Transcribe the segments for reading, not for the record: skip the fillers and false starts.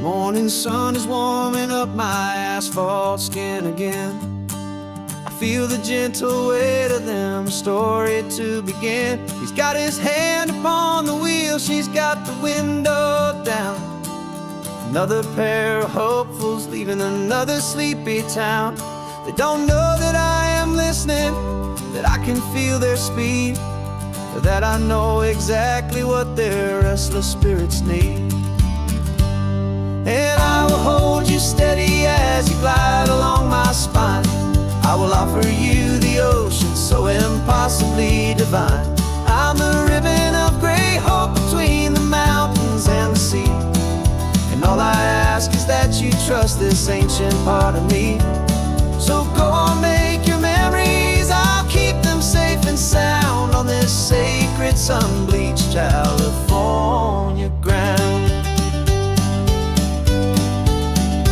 Morning sun is warming up my asphalt skin again. I feel the gentle weight of them, a story to begin. He's got his hand upon the wheel, she's got the window down. Another pair of hopefuls leaving another sleepy town. They don't know that I am listening, that I can feel their speed, or that I know exactly what their restless spirits need. And I will hold you steady as you glide along my spine. I will offer you the ocean so impossibly divine. I'm the ribbon of gray hope between the mountains and the sea. And all I ask is that you trust this ancient part of me. So go on, make your memories, I'll keep them safe and sound on this sacred sun-bleached California ground.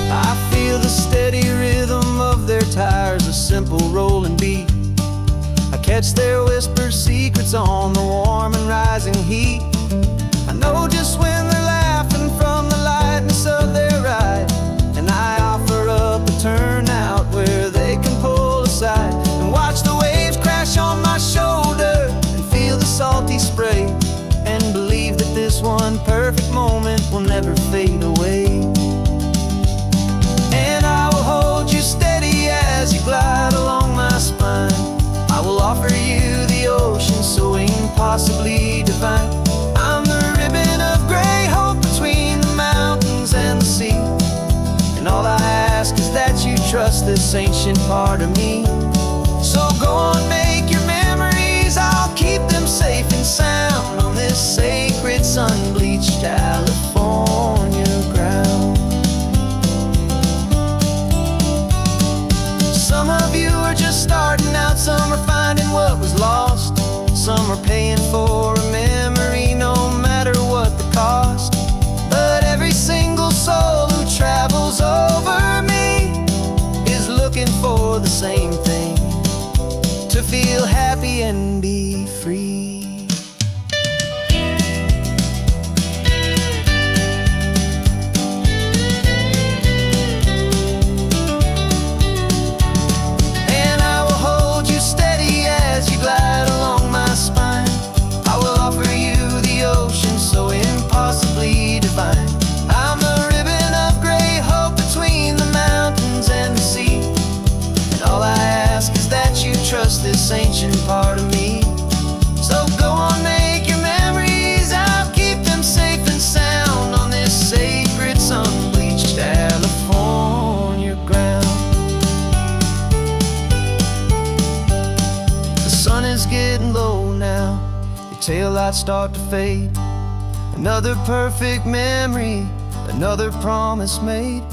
I feel the steady rhythm of their tires, a simple rolling beat. I catch their whispered secrets on the warm and rising heat. I know just when they're laughing from the lightness of their ride, and I offer up a turnout where they can pull aside and watch the waves crash on my shoulder and feel the salty spray, and believe that this one perfect moment will never fade away. And I will hold you steady as you glide along my spine. I will offer you the ocean so impossibly divine. I'm the ribbon of gray hope between the mountains and the sea. And all I ask is that you trust this ancient part of me. So go on, make your memories, I'll keep them safe and sound on this sacred sun-bleached California ground. Some of you are just starting out, some are finding what was lost. Some are paying for a memory no matter what the cost. But every single soul who travels over me is looking for the same thing, to feel happy and be free. And I will hold you steady as you glide along my spine. I will offer you the ocean so impossibly divine. I'm the ribbon of gray hope between the mountains and the sea. And all I ask is that you trust this ancient part of me. So go on, make your memories, I'll keep them safe and sound on this sacred sun-bleached California ground. The sun is getting low now, your taillights start to fade. Another perfect memory, another promise made.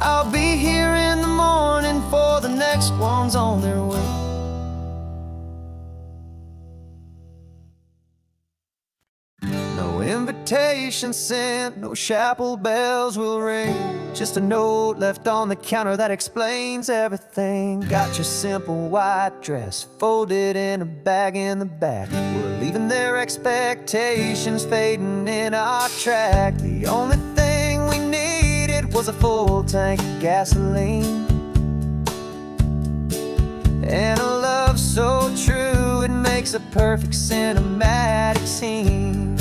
I'll be here in the morning for the next ones on their way. No invitation sent, no chapel bells will ring. Just a note left on the counter that explains everything. Got your simple white dress folded in a bag in the back. We're leaving their expectations fading in our track. The only thing we needed was a full tank of gasoline, and a love so true it makes a perfect cinematic scene.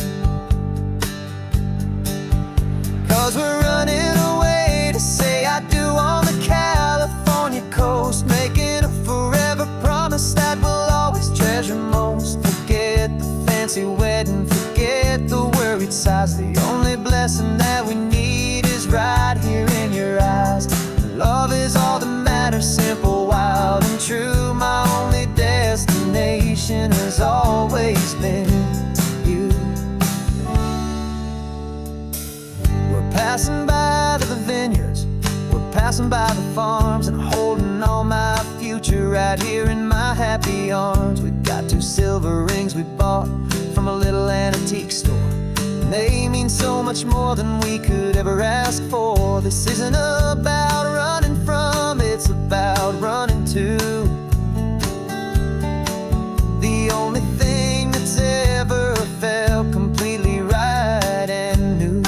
'Cause we're running away to say I do on the California coast, making a forever promise that we'll always treasure most. Forget the fancy wedding, forget the worried sighs. The only blessing that we need is right here in your eyes. Love is all that matters, simple, wild and true. My only destination has always been you. We're passing by the vineyards, we're passing by the farms, and holding on my future right here in my happy arms. We've got 2 silver rings we bought from a little antique store, and they mean so much more than we could ever ask for. This isn't about running from, it's about running to. The only thing that's ever felt completely right and new.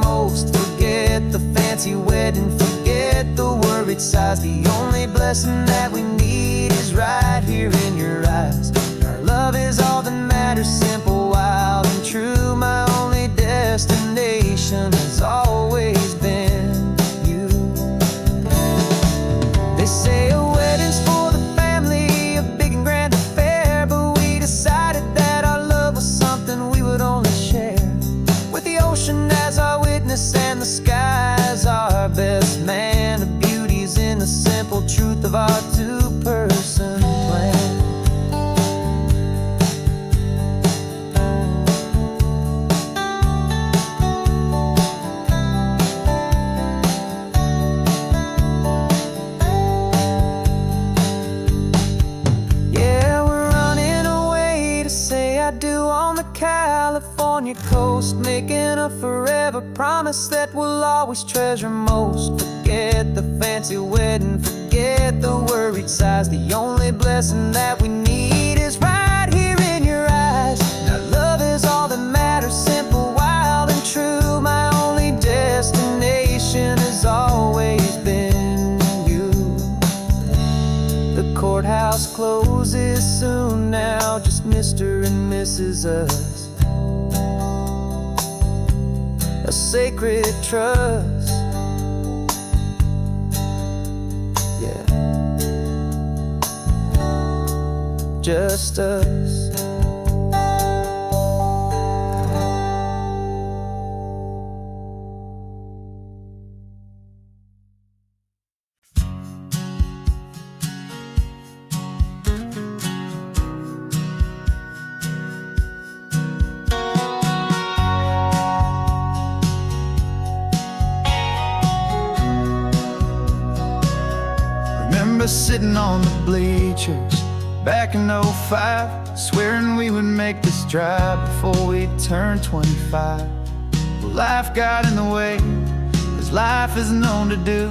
most. Forget the fancy wedding, forget the worried sighs. The only blessing that we need is right here in your eyes. Our love is all that matters, simple, wild, and true. My only destination has always been you. They say a wedding's for the family, a big and grand affair, but we decided that our love was something we would only share with the ocean as our witness and the sky as our best man. The beauty's in the simple truth of our two-person plan. California coast, making a forever promise that we'll always treasure most. Forget the fancy wedding, forget the worried sighs. The only blessing that we need is right here in your eyes. Now love is all that matters, simple, wild, and true. My only destination has always been you. The courthouse closes soon now, just Mr. and Mrs. Us. A sacred trust, yeah, just us. Sitting on the bleachers back in '05, swearing we would make this drive before we turned 25. Well, life got in the way, as life is known to do,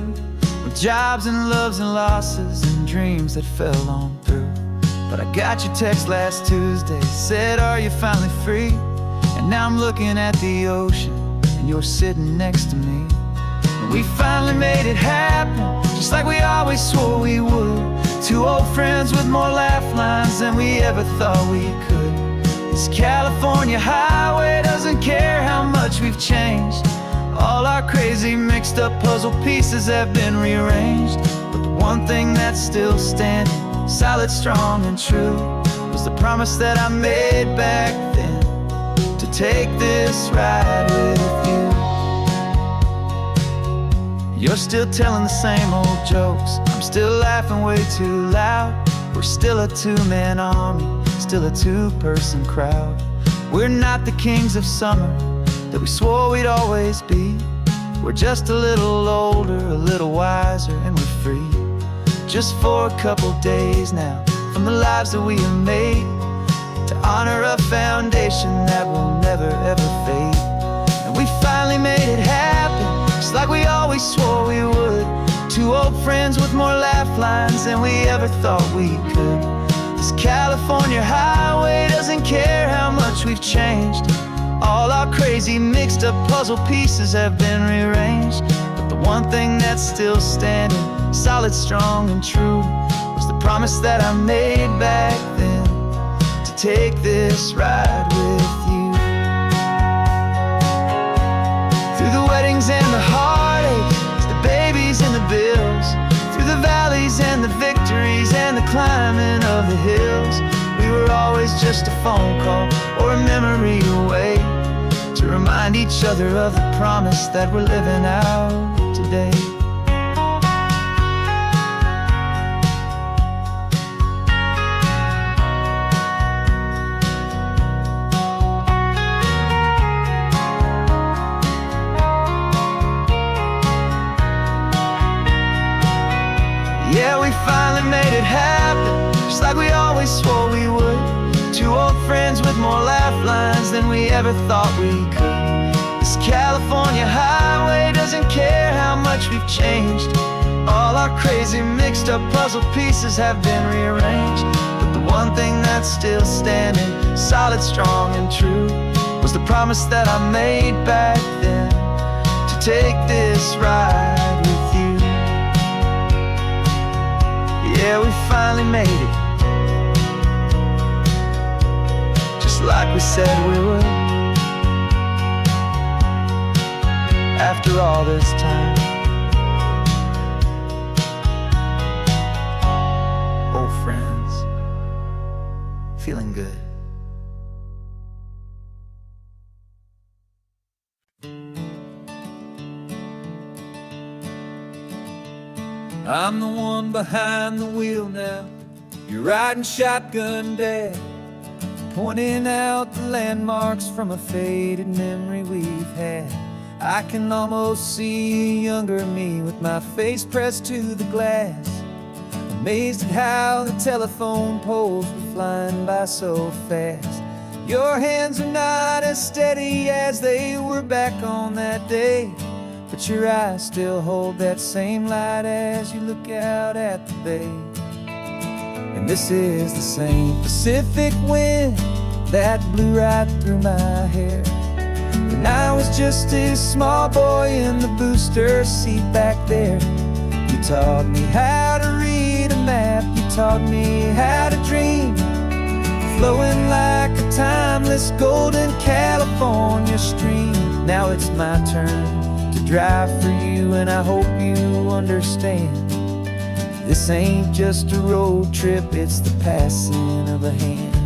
with jobs and loves and losses and dreams that fell on through. But I got your text last Tuesday, said, are you finally free? And now I'm looking at the ocean, and you're sitting next to me. And we finally made it happen, just like we always swore we would. Two old friends with more laugh lines than we ever thought we could. This California highway doesn't care how much we've changed. All our crazy mixed up puzzle pieces have been rearranged, but the one thing that's still standing, solid, strong, and true, was the promise that I made back then, to take this ride with you. You're still telling the same old jokes, I'm still laughing way too loud. We're still a two-man army, still a two-person crowd. We're not the kings of summer that we swore we'd always be. We're just a little older, a little wiser, and we're free. Just for a couple days now, from the lives that we have made, to honor a foundation that will never ever fade. And we finally made it happen, just like we always swore we would. Two old friends with more laugh lines than we ever thought we could. This California highway doesn't care how much we've changed. All our crazy mixed up puzzle pieces have been rearranged, but the one thing that's still standing, solid, strong, and true, was the promise that I made back then, to take this ride with you. Through the weddings and the heartaches, the babies and the bills, through the valleys and the victories and the climbing of the hills, we were always just a phone call or a memory away, to remind each other of the promise that we're living out today. Yeah, we finally made it happen, just like we always swore we would. Two old friends with more laugh lines than we ever thought we could. This California highway doesn't care how much we've changed. All our crazy mixed up puzzle pieces have been rearranged, but the one thing that's still standing, solid, strong, and true, was the promise that I made back then, take this ride with you. Yeah, we finally made it, just like we said we would. After all this time, old friends, feeling good. I'm the one behind the wheel now. You're riding shotgun, Dad, pointing out the landmarks from a faded memory we've had. I can almost see a younger me with my face pressed to the glass, amazed at how the telephone poles were flying by so fast. Your hands are not as steady as they were back on that day, but your eyes still hold that same light as you look out at the bay. And this is the same Pacific wind that blew right through my hair when I was just a small boy in the booster seat back there. You taught me how to read a map, you taught me how to dream, flowing like a timeless golden California stream. Now it's my turn to drive for you, and I hope you understand. This ain't just a road trip, it's the passing of a hand.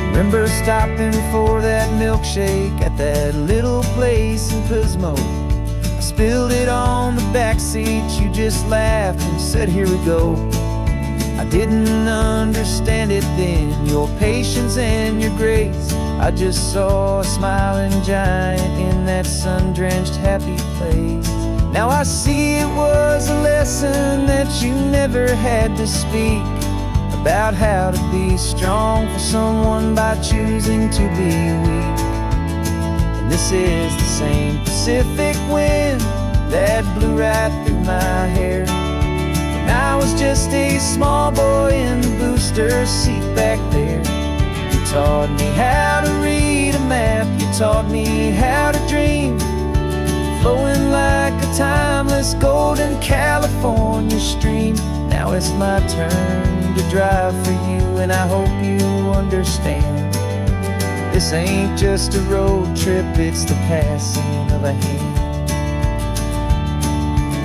Remember stopping for that milkshake at that little place in Pismo? I spilled it on the back seat, you just laughed and said, here we go. I didn't understand it then, your patience and your grace. I just saw a smiling giant in that sun-drenched happy place. Now I see it was a lesson that you never had to speak, about how to be strong for someone by choosing to be weak. And this is the same Pacific wind that blew right through my hair when I was just a small boy in the booster seat back there. You taught me how to read a map, you taught me how to dream, flowing like a timeless golden California stream. Now it's my turn to drive for you, and I hope you understand. This ain't just a road trip, it's the passing of a hand.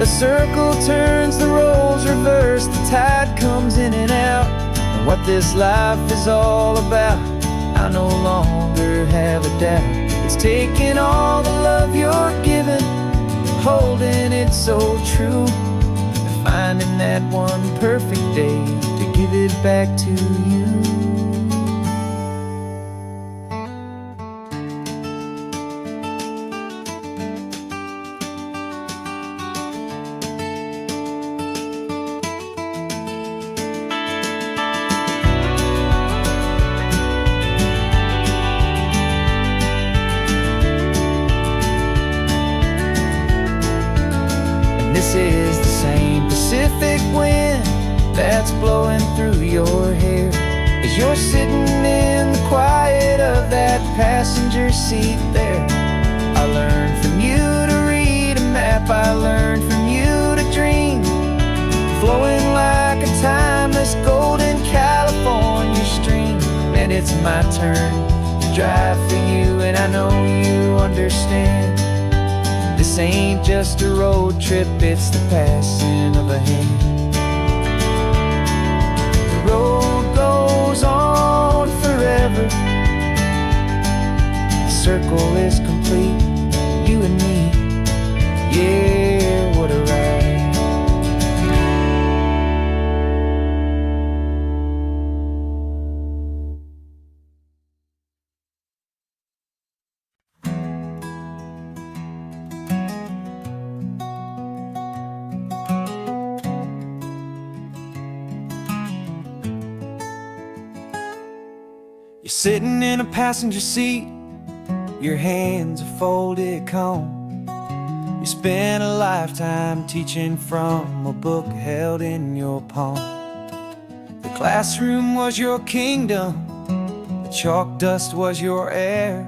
The circle turns, the roles reverse, the tide comes in and out. And what this life is all about, I no longer have a doubt. It's taking all the love you're giving, holding it so true, and finding that one perfect day to give it back to you. This is the same Pacific wind that's blowing through your hair as you're sitting in the quiet of that passenger seat there. I learned from you to read a map, I learned from you to dream, flowing like a timeless golden California stream. And it's my turn to drive for you, and I know you understand. This ain't just a road trip, it's the passing of a hand. The road goes on forever, the circle is complete, you and me, yeah, what a ride. You're sitting in a passenger seat, your hands are folded calm. You spent a lifetime teaching from a book held in your palm. The classroom was your kingdom, the chalk dust was your air,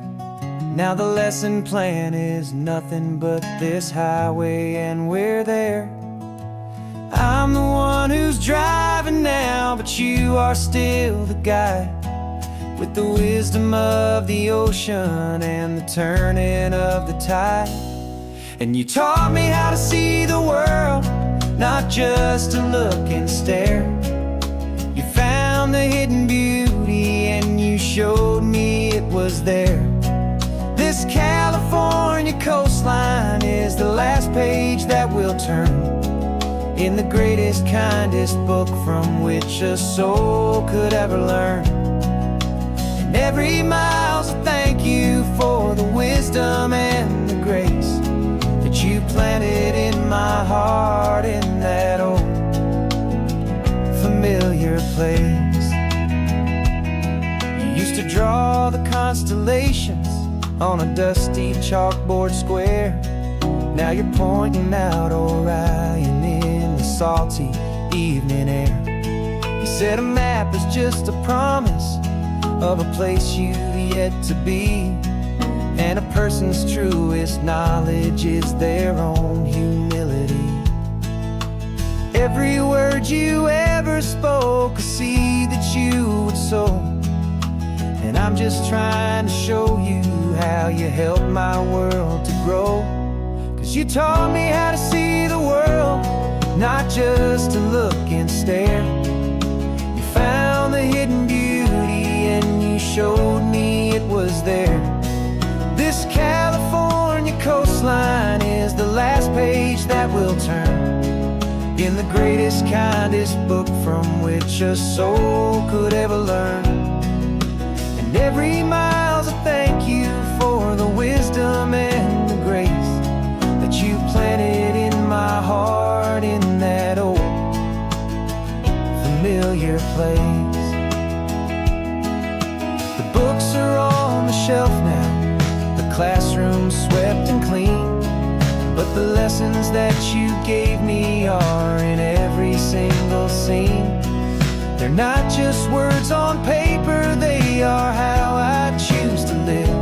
Now the lesson plan is nothing but this highway, and we're there. I'm the one who's driving now, but you are still the guide, with the wisdom of the ocean and the turning of the tide. And you taught me how to see the world, not just to look and stare. You found the hidden beauty and you showed me it was there. This California coastline is the last page that we'll turn in the greatest, kindest book from which a soul could ever learn. And every mile's a thank you for the wisdom and the grace that you planted in my heart in that old familiar place. You used to draw the constellations on a dusty chalkboard square. Now you're pointing out Orion in the salty evening air. You said a map is just a promise of a place you've yet to be, and a person's truest knowledge is their own humility. Every word you ever spoke, a seed that you would sow, and I'm just trying to show you how you helped my world to grow. 'Cause you taught me how to see the world, not just to look and stare. You found the hidden beauty and you showed me it was there. This California coastline is the last page that we'll turn in the greatest, kindest book from which a soul could ever learn. And every mile's a thank you for the wisdom and the grace that you planted in my heart in that old familiar place. The books are on the shelf now, the classroom swept and clean, but the lessons that you gave me are in every single scene. They're not just words on paper, they are how I choose to live.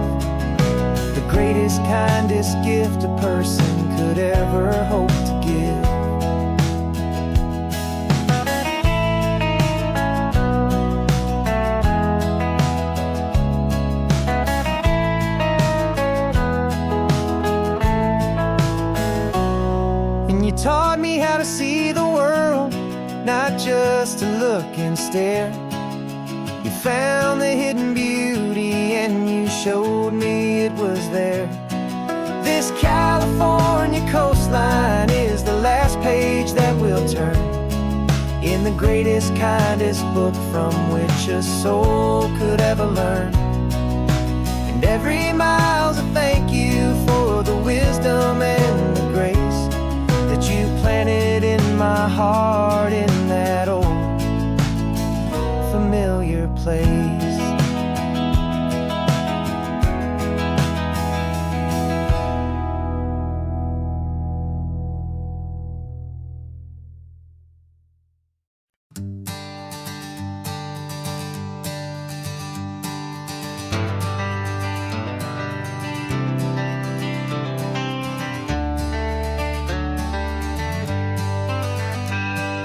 The greatest, kindest gift a person could ever hope to give. And you taught me how to see the world, not just to look and stare. You found the hidden beauty and you showed me it was there. This California coastline is the last page that we'll turn in the greatest, kindest book from which a soul could ever learn. And every mile's a thank you for the wisdom and the grace that you planted in my heart in that old familiar place.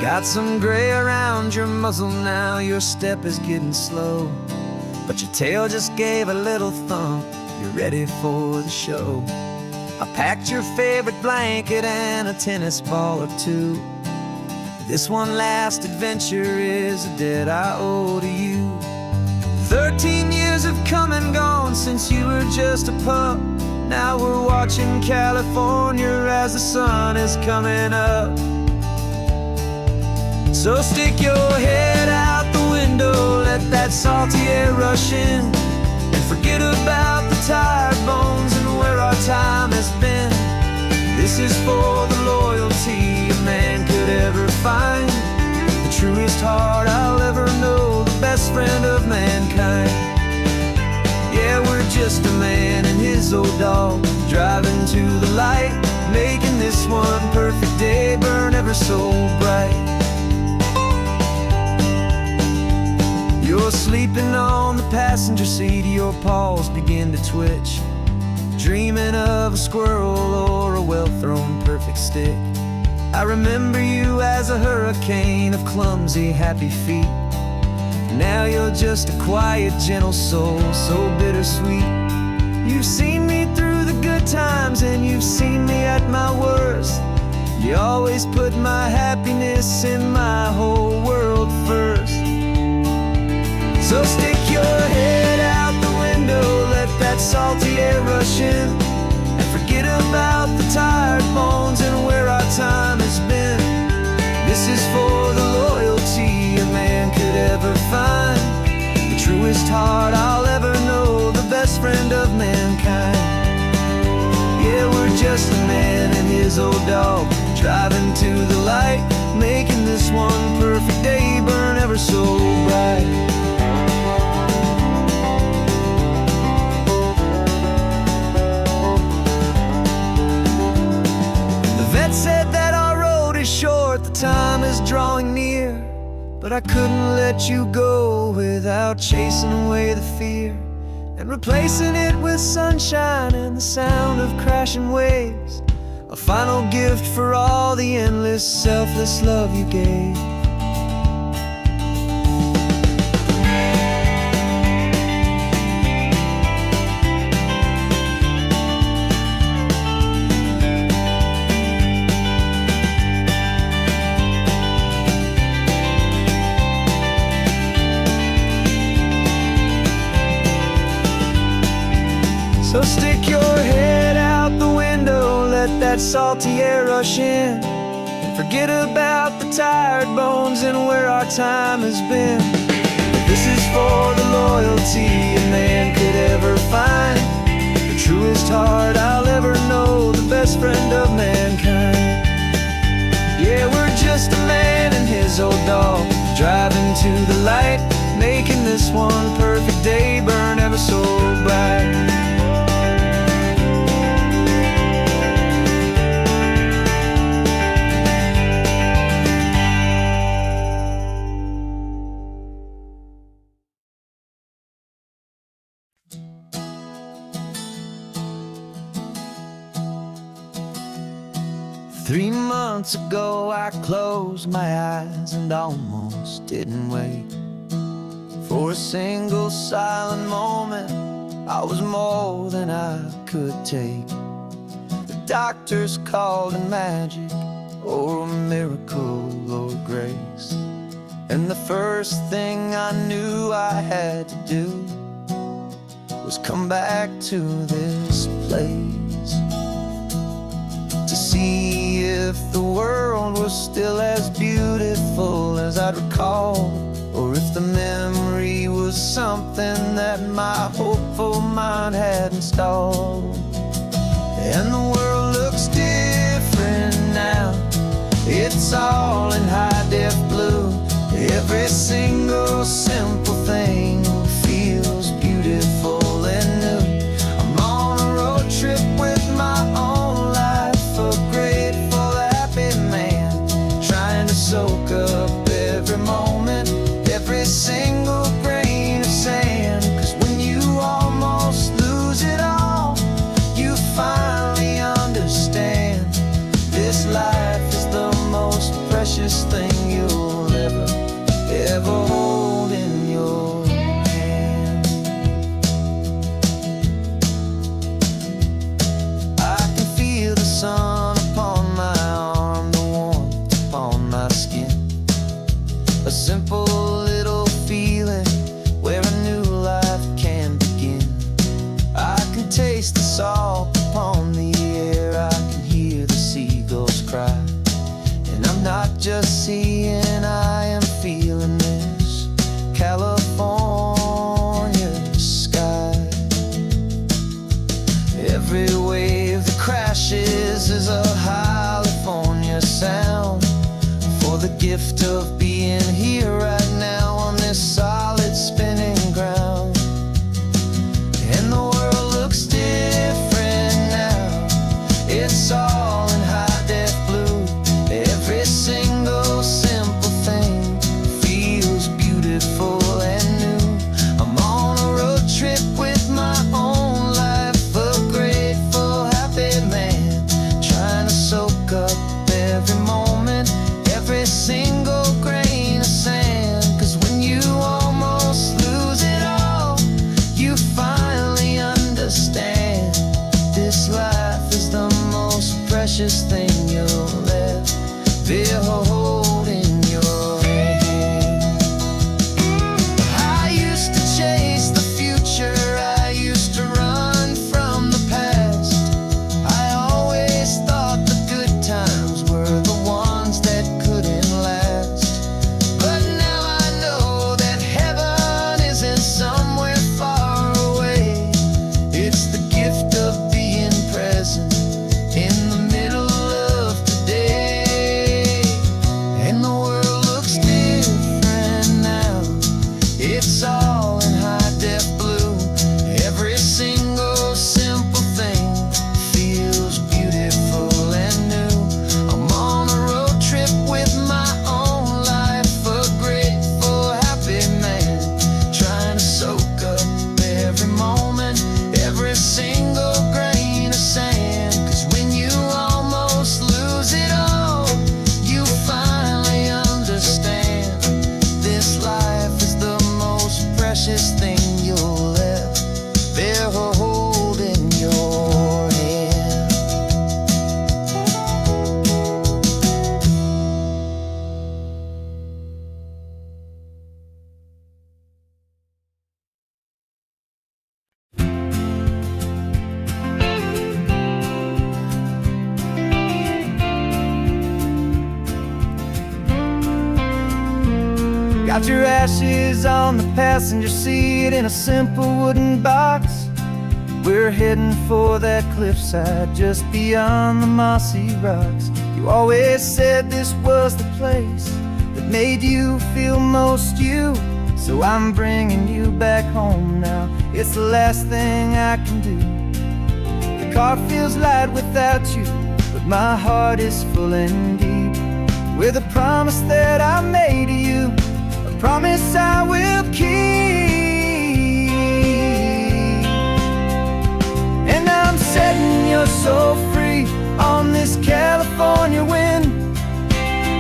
Got some gray around your muzzle now, your step is getting slow, but your tail just gave a little thump, you're ready for the show. I packed your favorite blanket and a tennis ball or two. This one last adventure is a debt I owe to you. 13 years have come and gone since you were just a pup. Now we're watching California as the sun is coming up. So stick your head out the window, let that salty air rush in, and forget about the tired bones and where our time has been. This is for the loyalty a man could ever find, the truest heart I'll ever know, the best friend of mankind. Yeah, we're just a man and his old dog, driving to the light, making this one perfect day burn ever so bright. You're sleeping on the passenger seat, your paws begin to twitch. dreaming of a squirrel or a well-thrown perfect stick. I remember you as a hurricane of clumsy, happy feet. Now you're just a quiet, gentle soul, so bittersweet. You've seen me through the good times and you've seen me at my worst. You always put my happiness in my whole world first. So stick your head out the window, let that salty air rush in, and forget about the tired bones and where our time has been. This is for the loyalty a man could ever find, the truest heart I'll ever know, the best friend of mankind. Yeah, we're just a man and his old dog, driving to the light, making this one perfect day burn ever so bright. The vet said that our road is short, the time is drawing near, but I couldn't let you go without chasing away the fear and replacing it with sunshine and the sound of crashing waves. A final gift for all the endless, selfless love you gave. So stick your head out the window, let that salty air rush in, and forget about the tired bones and where our time has been. This is for the loyalty a man could ever find, the truest heart I'll ever know, the best friend of mankind. Yeah, we're just a man and his old dog, driving to the light, making this one perfect day burn ever so bright. 3 months ago I closed my eyes and almost didn't wait for a single silent moment. I was more than I could take. The doctors called it magic, or a miracle, or grace. And the first thing I knew I had to do was come back to this place, to see if the world was still as beautiful as I'd recall, or if the memory was something that my hopeful mind had installed. And the world looks different now, it's all in high-def blue. Every single simple thing feels beautiful and new. I'm on a road trip with my own life, a grateful, happy man, trying to soak up every moment, every single grain of sand. 'Cause when you almost lose it all, you finally understand this life is the most precious thing you'll ever hold in your hand. I can feel the sun upon my arm, the warmth upon my skin, a simple little feeling where a new life can begin. I can taste the salt upon the air, I can hear the seagulls cry, and I'm not just seeing, I am feeling this California sky. Every wave that crashes is a California sound, for the gift of being here right now on this solid spinning ground. And the world looks different now, it's all in high-def blue. Every single simple thing feels beautiful and new. I'm on a road trip with my own life, a great This life is the most precious thing you'll ever behold in your hand. I used to chase the future, I used to run from the past. I always thought the good times were the ones that couldn't last. But now I know that heaven isn't somewhere far away. It's the gift of being present in the middle of today. And the world looks different now. It's all in high-def blue. Every single simple thing feels beautiful and new. I'm on a road trip with my own life, a grateful, happy man, trying to soak up every moment, every single grain of sand. 'Cause when you almost lose it all, you finally understand. This life is the most precious thing you'll ever hold in your hand. Got your ashes on the passenger seat in a simple wooden box. We're heading for that cliffside just beyond the mossy rocks. You always said this was the place that made you feel most you. So I'm bringing you back home now. It's the last thing I can do. The car feels light without you, but my heart is full and deep with a promise that I made to you, a promise I will keep. And I'm setting your soul free on this California wind,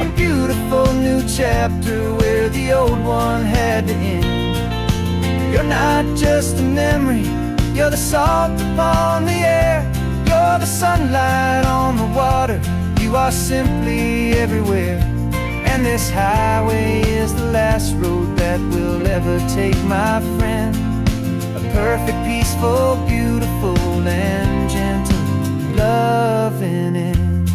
a beautiful new chapter where the old one had to end. You're not just a memory, you're the salt upon the air, you're the sunlight on the water, you are simply everywhere. And this highway is the last road that we'll ever take, my friend. A perfect, peaceful, beautiful, and gentle loving end.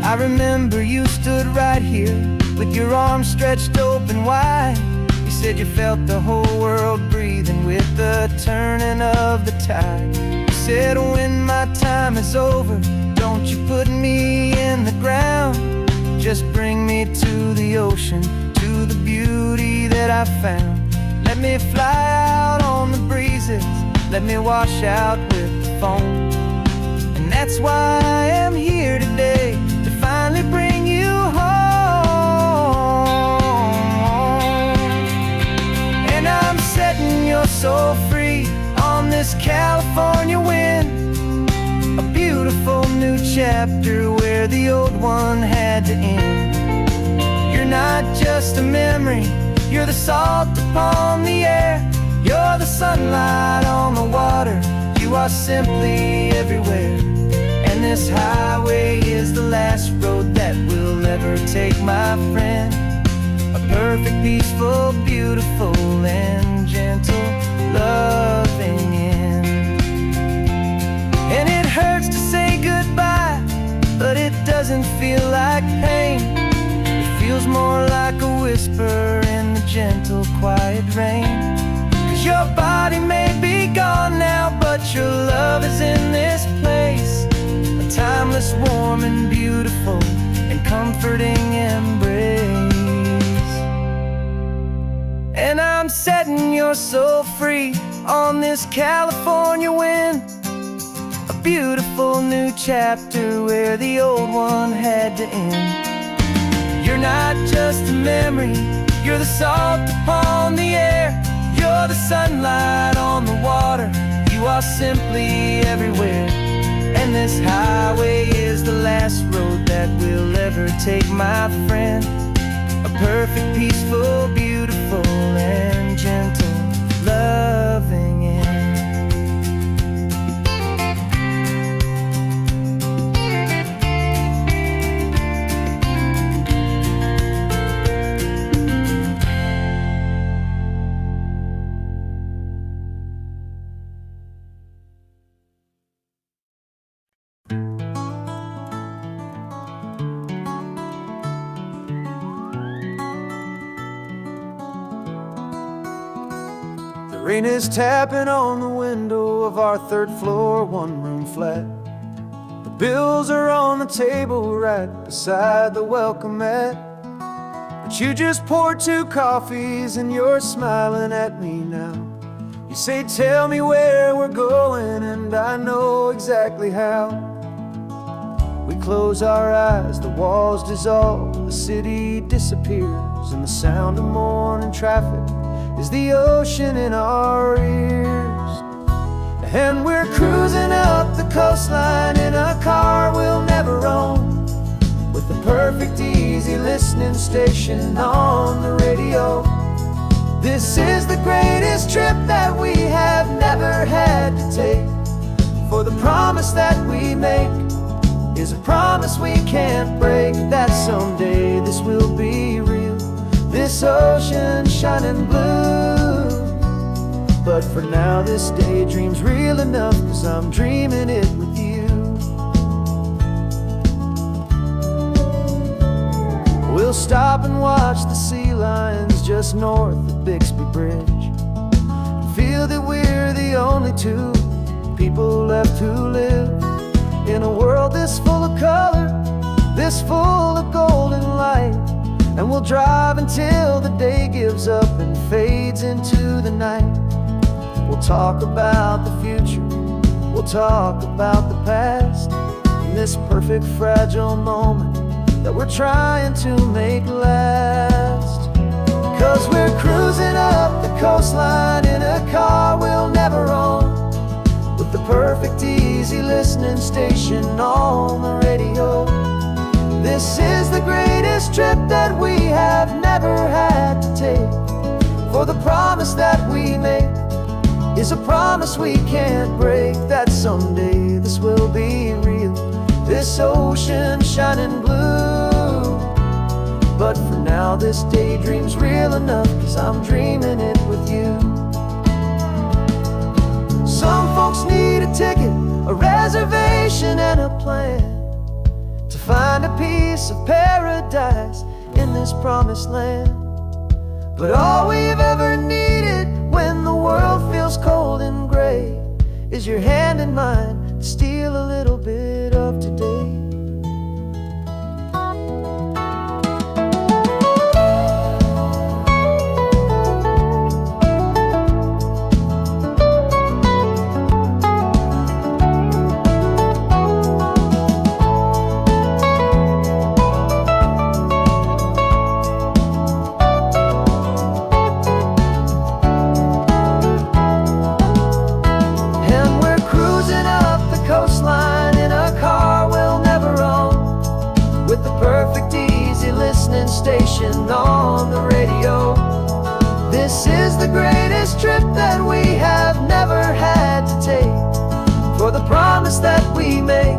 I remember you stood right here with your arms stretched open wide. You said you felt the whole world breathing with the turning of the tide. You said when my time is over, don't you put me in the ground, just bring me to the ocean, to the beauty that I found. Let me fly out on the breezes, let me wash out with the foam. And that's why I am here today, to finally bring you home. And I'm setting your soul free on this California wind, a beautiful new chapter where the old one had to end. You're not just a memory, you're the salt upon the air, you're the sunlight on the water, you are simply everywhere. And this highway is the last road that we'll ever take, my friend. A perfect, peaceful, beautiful, and gentle loving end. And it hurts to say goodbye, but it doesn't feel like pain. It feels more like a whisper in the gentle, quiet rain. 'Cause your body may be gone now, but your love is in this place, a timeless, warm, and beautiful, and comforting embrace. And I'm setting your soul free on this California wind, a beautiful new chapter where the old one had to end. You're not just a memory, you're the salt upon the air, you're the sunlight on the water, you are simply everywhere. And this highway is the last road that we'll ever take, my friend. A perfect, peaceful, beautiful, and gentle, loving end. The rain is tapping on the window of our third floor, one-room flat. The bills are on the table right beside the welcome mat. But you just poured 2 coffees and you're smiling at me now. You say, tell me where we're going, and I know exactly how. We close our eyes, the walls dissolve, the city disappears, and the sound of morning traffic is the ocean in our ears. And we're cruising up the coastline in a car we'll never own, with the perfect easy listening station on the radio. This is the greatest trip that we have never had to take, for the promise that we make is a promise we can't break, that someday this will be real, this ocean shining blue. But for now this daydream's real enough, 'cause I'm dreaming it with you. We'll stop and watch the sea lions just north of Bixby Bridge, and feel that we're the only 2 people left who live in a world this full of color, this full of golden light. And we'll drive until the day gives up and fades into the night. We'll talk about the future, we'll talk about the past, in this perfect fragile moment that we're trying to make last. 'Cause we're cruising up the coastline in a car we'll never own, with the perfect easy listening station on the radio. This is the greatest trip that we have never had to take, for the promise that we make is a promise we can't break, that someday this will be real, this ocean shining blue. But for now this daydream's real enough, 'cause I'm dreaming it with you. Some folks need a ticket, a reservation, and a plan to find a piece of paradise in this promised land. But all we've ever needed when the world feels cold and gray is your hand in mine to steal a little bit of today. Station on the radio. This is the greatest trip that we have never had to take, for the promise that we make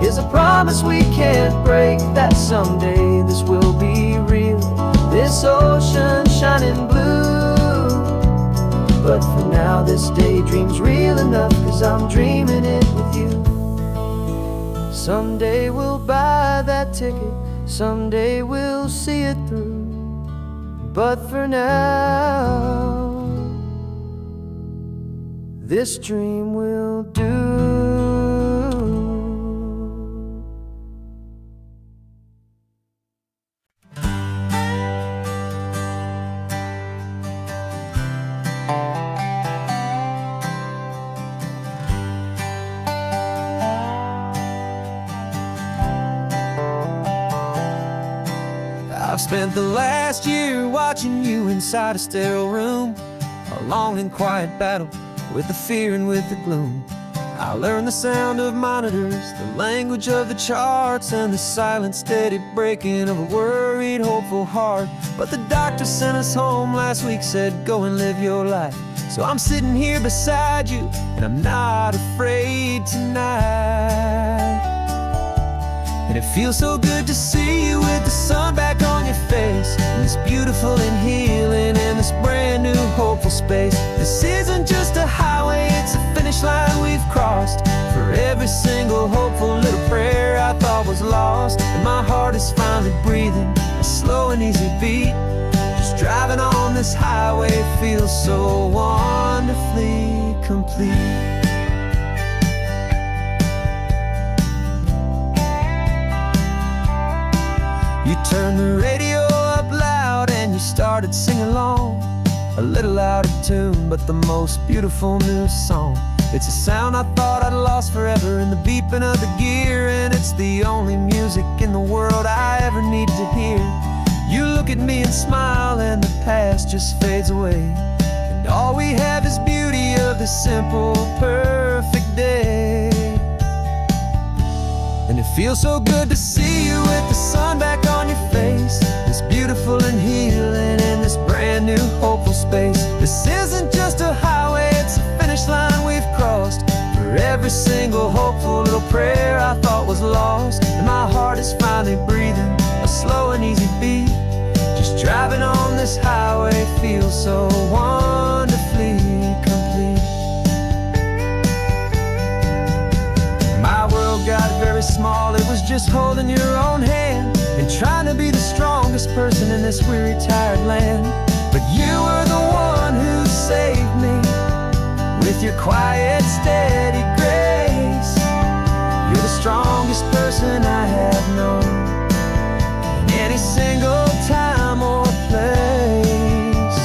is a promise we can't break, that someday this will be real, this ocean shining blue. But for now this daydream's real enough, 'cause I'm dreaming it with you. Someday we'll buy that ticket, someday we'll see it through. But for now, this dream will do. I've spent the last year watching you inside a sterile room, a long and quiet battle with the fear and with the gloom. I learned the sound of monitors, the language of the charts, and the silent, steady breaking of a worried, hopeful heart. But the doctor sent us home last week, said, go and live your life. So I'm sitting here beside you, and I'm not afraid tonight. And it feels so good to see you with the sun back on your face, and this beautiful and healing in this brand new hopeful space. This isn't just a highway, it's a finish line we've crossed. For every single hopeful little prayer I thought was lost, and my heart is finally breathing a slow and easy beat. Just driving on this highway feels so wonderfully complete. You turned the radio up loud and you started singing along, a little out of tune, but the most beautiful new song. It's a sound I thought I'd lost forever in the beeping of the gear, and it's the only music in the world I ever need to hear. You look at me and smile, and the past just fades away, and all we have is beauty of this simple, perfect day. And it feels so good to see you with the sun back on your face, this beautiful and healing in this brand new hopeful space. This isn't just a highway, it's a finish line we've crossed. For every single hopeful little prayer I thought was lost, and my heart is finally breathing a slow and easy beat. Just driving on this highway feels so wonderfully complete. My world got very small, it was just holding your own hand and trying to be the strongest person in this weary, tired land. But you were the one who saved me with your quiet, steady grace. You're the strongest person I have known in any single time or place.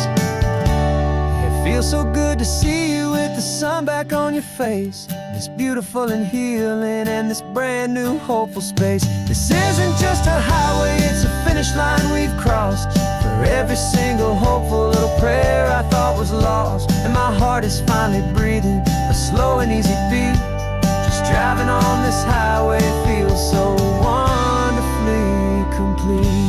It feels so good to see you with the sun back on your face, this beautiful and healing and this brand new hopeful space. This isn't just a highway, it's a finish line we've crossed. For every single hopeful little prayer I thought was lost, and my heart is finally breathing a slow and easy beat. Just driving on this highway feels so wonderfully complete.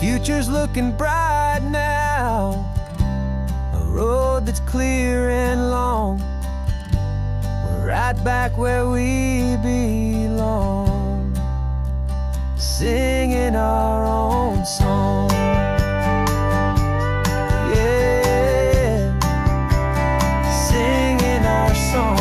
Future's looking bright now, a road that's clear and long. We're right back where we belong, singing our own song. Yeah, singing our song.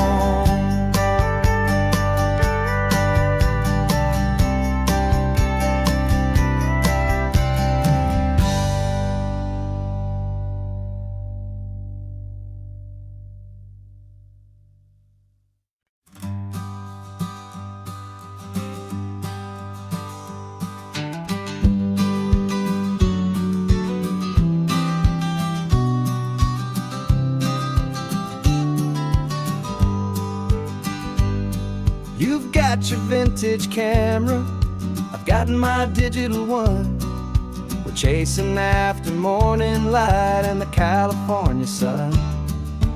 You've got your vintage camera, I've got my digital one. We're chasing after morning light and the California sun.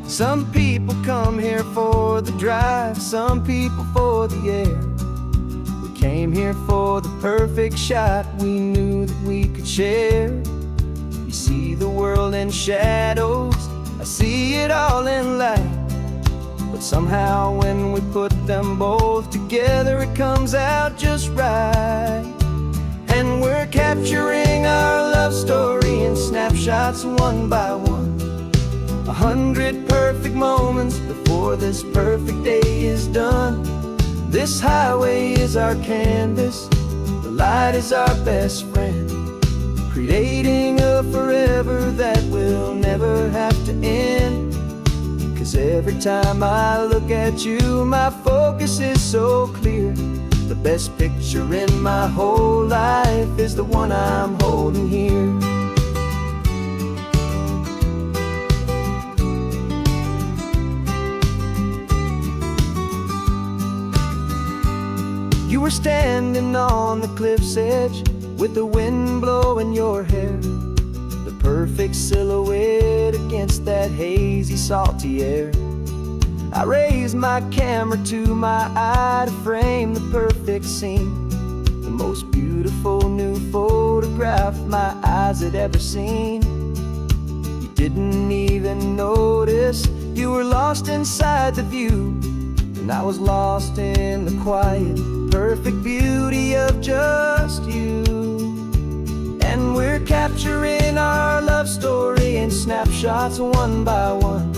Some people come here for the drive, some people for the air. We came here for the perfect shot we knew that we could share. You see the world in shadows, I see it all in light. But somehow when we put them both together, it comes out just right. And we're capturing our love story in snapshots one by one. 100 perfect moments before this perfect day is done. This highway is our canvas, the light is our best friend, creating a forever that will never have to end. 'Cause every time I look at you, my focus is so clear. The best picture in my whole life is the one I'm holding here. You were standing on the cliff's edge, with the wind blowing your hair, the perfect silhouette against that hazy, salty air. I raised my camera to my eye to frame the perfect scene, the most beautiful new photograph my eyes had ever seen. You didn't even notice you were lost inside the view, and I was lost in the quiet, perfect beauty of just you. And we're capturing our love story in snapshots one by one,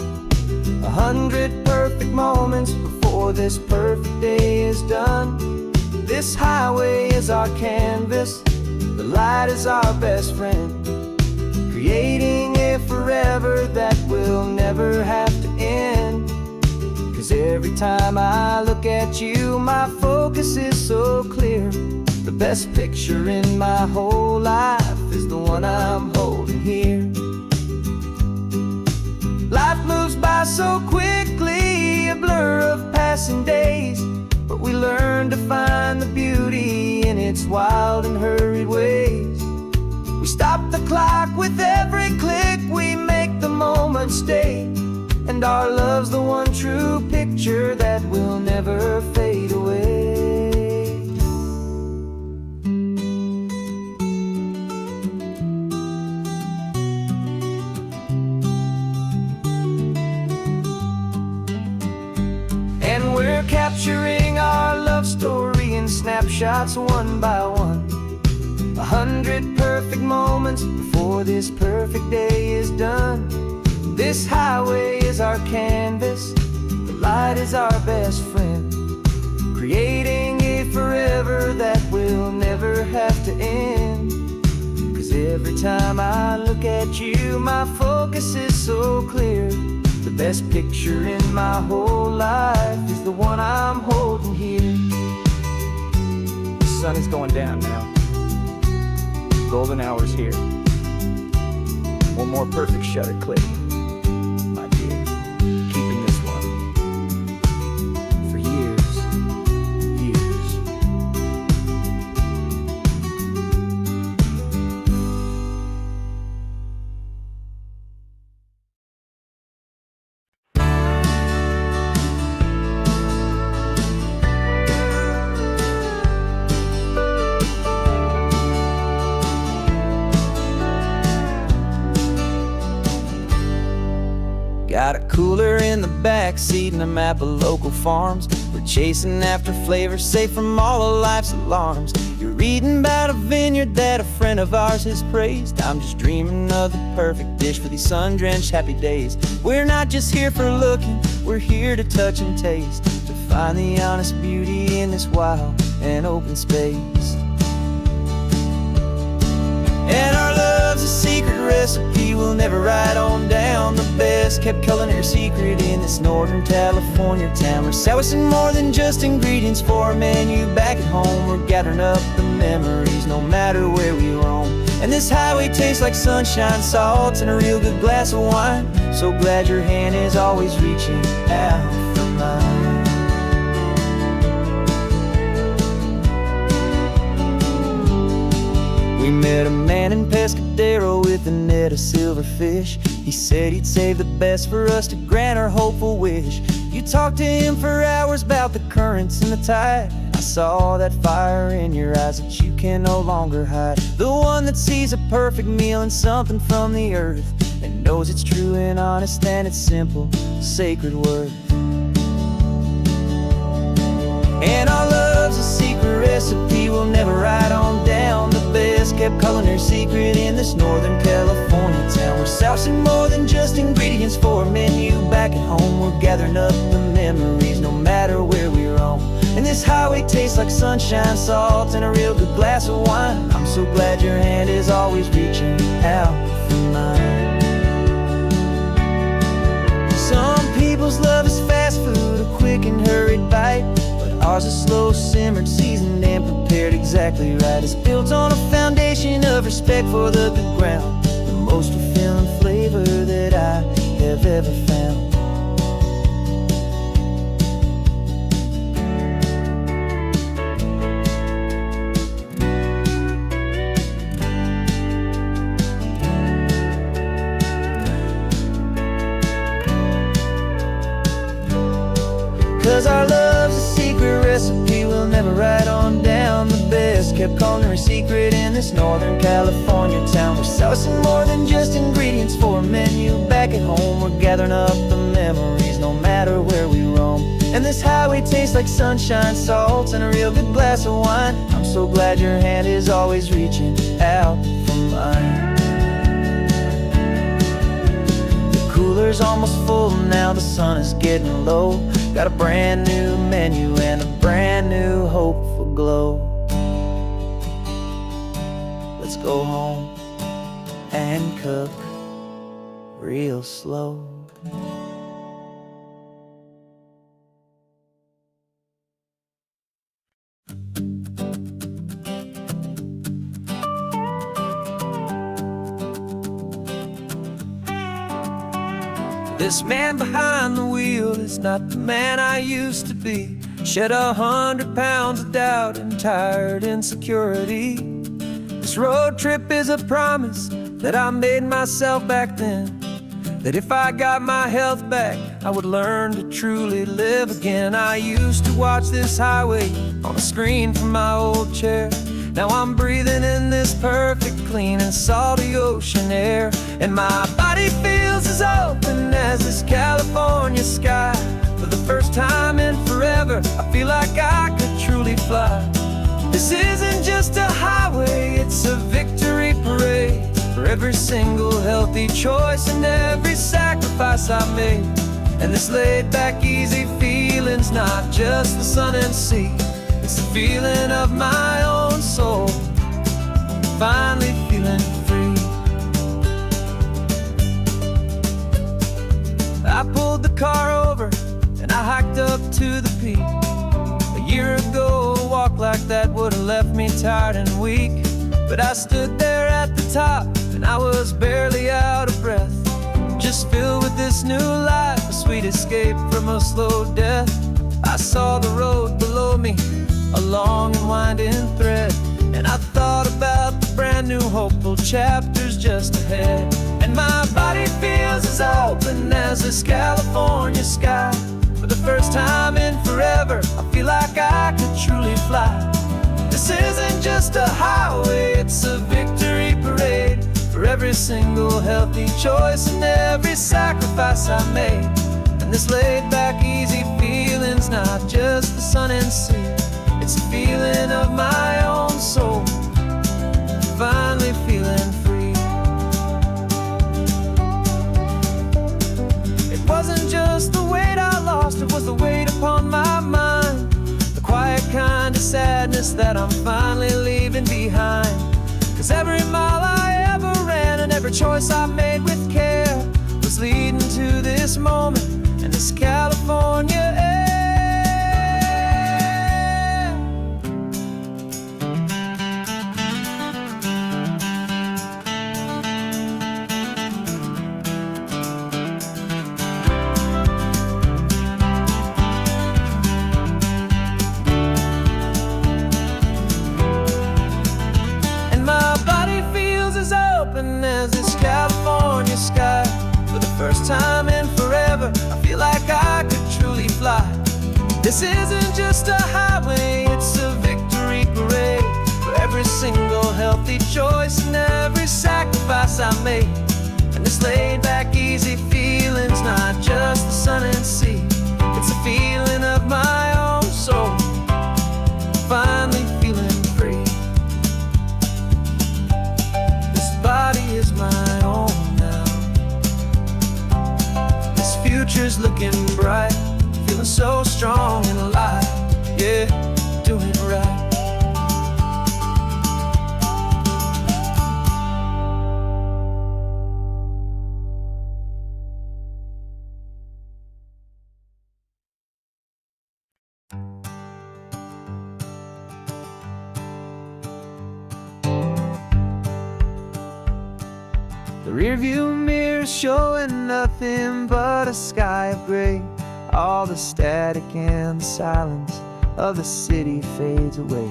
100 perfect moments before this perfect day is done. This highway is our canvas, the light is our best friend, creating a forever that will never have to end. 'Cause every time I look at you, my focus is so clear. The best picture in my whole life is the one I'm holding here. Life moves by so quickly, a blur of passing days, but we learn to find the beauty in its wild and hurried ways. We stop the clock with every click, we make the moment stay, and our love's the one true picture that will never fade away. And we're capturing our love story in snapshots one by one, 100 perfect moments before this perfect day is done. This highway is our canvas, the light is our best friend, creating a forever that will never have to end. 'Cause every time I look at you, my focus is so clear. The best picture in my whole life is the one I'm holding here. The sun is going down now, golden hour's here. One more perfect shutter click, my dear, keeping this one for years, years. Got a cooler in the back seat and a map of local farms. We're chasing after flavors safe from all of life's alarms. You're reading about a vineyard that a friend of ours has praised. I'm just dreaming of the perfect dish for these sun-drenched happy days. We're not just here for looking, we're here to touch and taste, to find the honest beauty in this wild and open space. And our love's a secret recipe we'll never write on down, the best kept culinary secret in this northern California town. We're sourcing more than just ingredients for a menu back at home. We're gathering up the memories no matter where we roam. And this highway tastes like sunshine, salt, and a real good glass of wine. So glad your hand is always reaching out for mine. We met a man in Pescadero with a net of silverfish. He said he'd save the best for us to grant our hopeful wish. You talked to him for hours about the currents and the tide. I saw that fire in your eyes that you can no longer hide. The one that sees a perfect meal and something from the earth, and knows it's true and honest and it's simple, sacred worth. And our love's a secret recipe we'll never write on down, the best kept culinary secret in this northern California town. We're sourcing more than just ingredients for a menu back at home. We're gathering up the memories no matter where we roam. And this highway tastes like sunshine, salt, and a real good glass of wine. I'm so glad your hand is always reaching out for mine. Some people's love is fast food, a quick and hurried bite, but ours is slow simmered, seasoned, and prepared exactly right. It's built on a foundation of respect for the good ground, the most fulfilling flavor that I have ever found. 'Cause our love's a secret recipe we'll never write on down. The best kept culinary secret in this Northern California town. We're sourcing more than just ingredients for a menu. Back at home we're gathering up the memories no matter where we roam. And this highway tastes like sunshine, salt, and a real good glass of wine. I'm so glad your hand is always reaching out for mine. The cooler's almost full now, the sun is getting low. Got a brand new menu and a brand new hopeful glow. Let's go home and cook real slow. This man behind the wheel is not the man I used to be. Shed 100 pounds of doubt and tired insecurity. This road trip is a promise that I made myself back then, that if I got my health back, I would learn to truly live again. I used to watch this highway on a screen from my old chair. Now I'm breathing in this perfect, clean and salty ocean air. And my body feels as open as this California sky. For the first time in forever, I feel like I could truly fly. This isn't just a highway, it's a victory parade. For every single healthy choice and every sacrifice I made. And this laid back, easy feeling's not just the sun and sea. It's the feeling of my own soul, finally feeling free. I pulled the car over and I hiked up to the peak. A year ago, a walk like that would've left me tired and weak. But I stood there at the top and I was barely out of breath, just filled with this new life, a sweet escape from a slow death. I saw the road below me, a long and winding thread, and I thought about the brand new hopeful chapters just ahead. And my body feels as open as this California sky. For the first time in forever, I feel like I could truly fly. This isn't just a highway, it's a victory parade. For every single healthy choice and every sacrifice I made. And this laid back, easy feeling's not just the sun and sea. It's a feeling of my own soul, finally feeling free. It wasn't just the weight I lost, it was the weight upon my mind. The quiet kind of sadness that I'm finally leaving behind. 'Cause every mile I ever ran and every choice I made with care was leading to this moment and this California air. As this California sky. For the first time in forever, I feel like I could truly fly. This isn't just a highway, it's a victory parade. For every single healthy choice and every sacrifice I made. And this laid back, easy feeling's not just the sun and sea. It's a feeling of my own soul, finally feeling free. Body is my own now. This future's looking bright, feeling so strong and alive. Yeah, doing it right. The rearview mirror showing nothing but a sky of gray. All the static and the silence of the city fades away.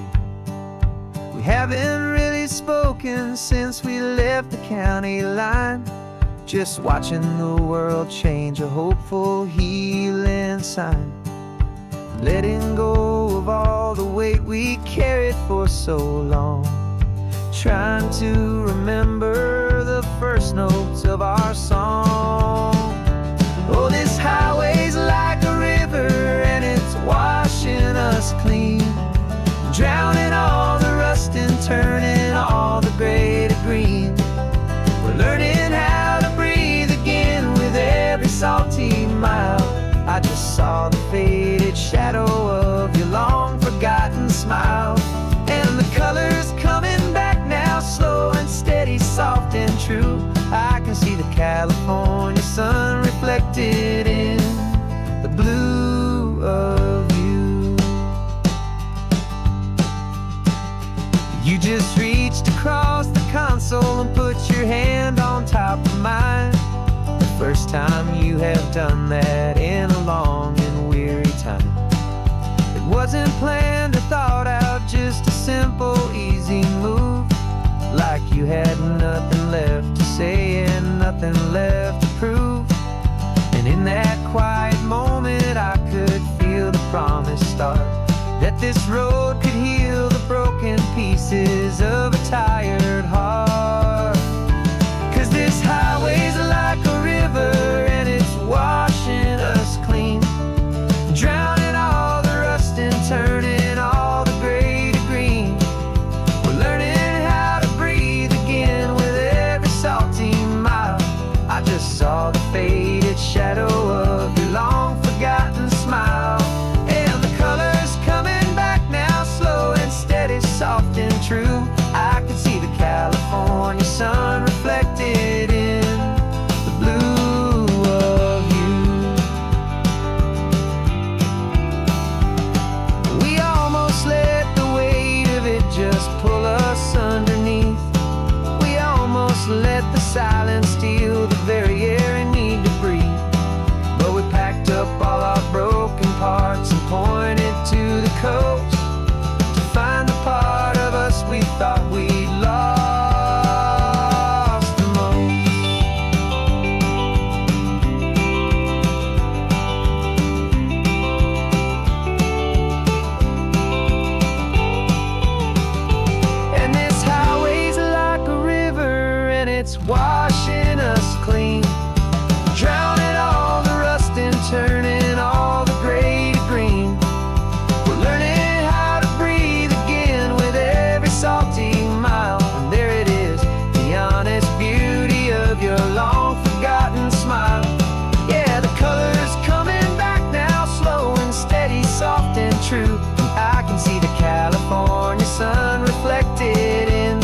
We haven't really spoken since we left the county line. Just watching the world change, a hopeful healing sign. letting go of all the weight we carried for so long, trying to remember the first notes of our song. Oh, this highway's like a river and it's washing us clean, drowning all the rust and turning all the gray to green. We're learning how to breathe again with every salty mile. I just saw the faded shadow of your long forgotten smile, and the colors coming back now, slow and steady, soft and true. I can see the California sun reflected in the blue of you. You just reached across the console and put your hand on top of mine. The first time you have done that in a long and weary time. It wasn't planned or thought out, just a simple, easy move. Like you had nothing left to say and nothing left to prove. And in that quiet moment I could feel the promise start, that this road could heal the broken pieces of a tired heart. 'Cause this highway's like a river and it's washing us clean, drowning all the rust and turning all the gray to green. We're learning how to breathe again with every salty mile. I just saw the faded shadow of your long forgotten smile, and the colors coming back now, slow and steady, soft and true. I can see the California sun reflected in the blue of you. We almost let the weight of it just pull us underneath. We almost let the silence steal the very air we need to breathe. But we packed up all our broken parts and pointed to the coast to find the part of us we thought we'd lost the most. And this highway's like a river and it's washing us clean, drowning all the rust and turning all the gray to green. We're learning how to breathe again with every salty mile. And there it is, the honest beauty of your long forgotten smile. Yeah, the colors coming back now, slow and steady, soft and true. I can see the California sun reflected in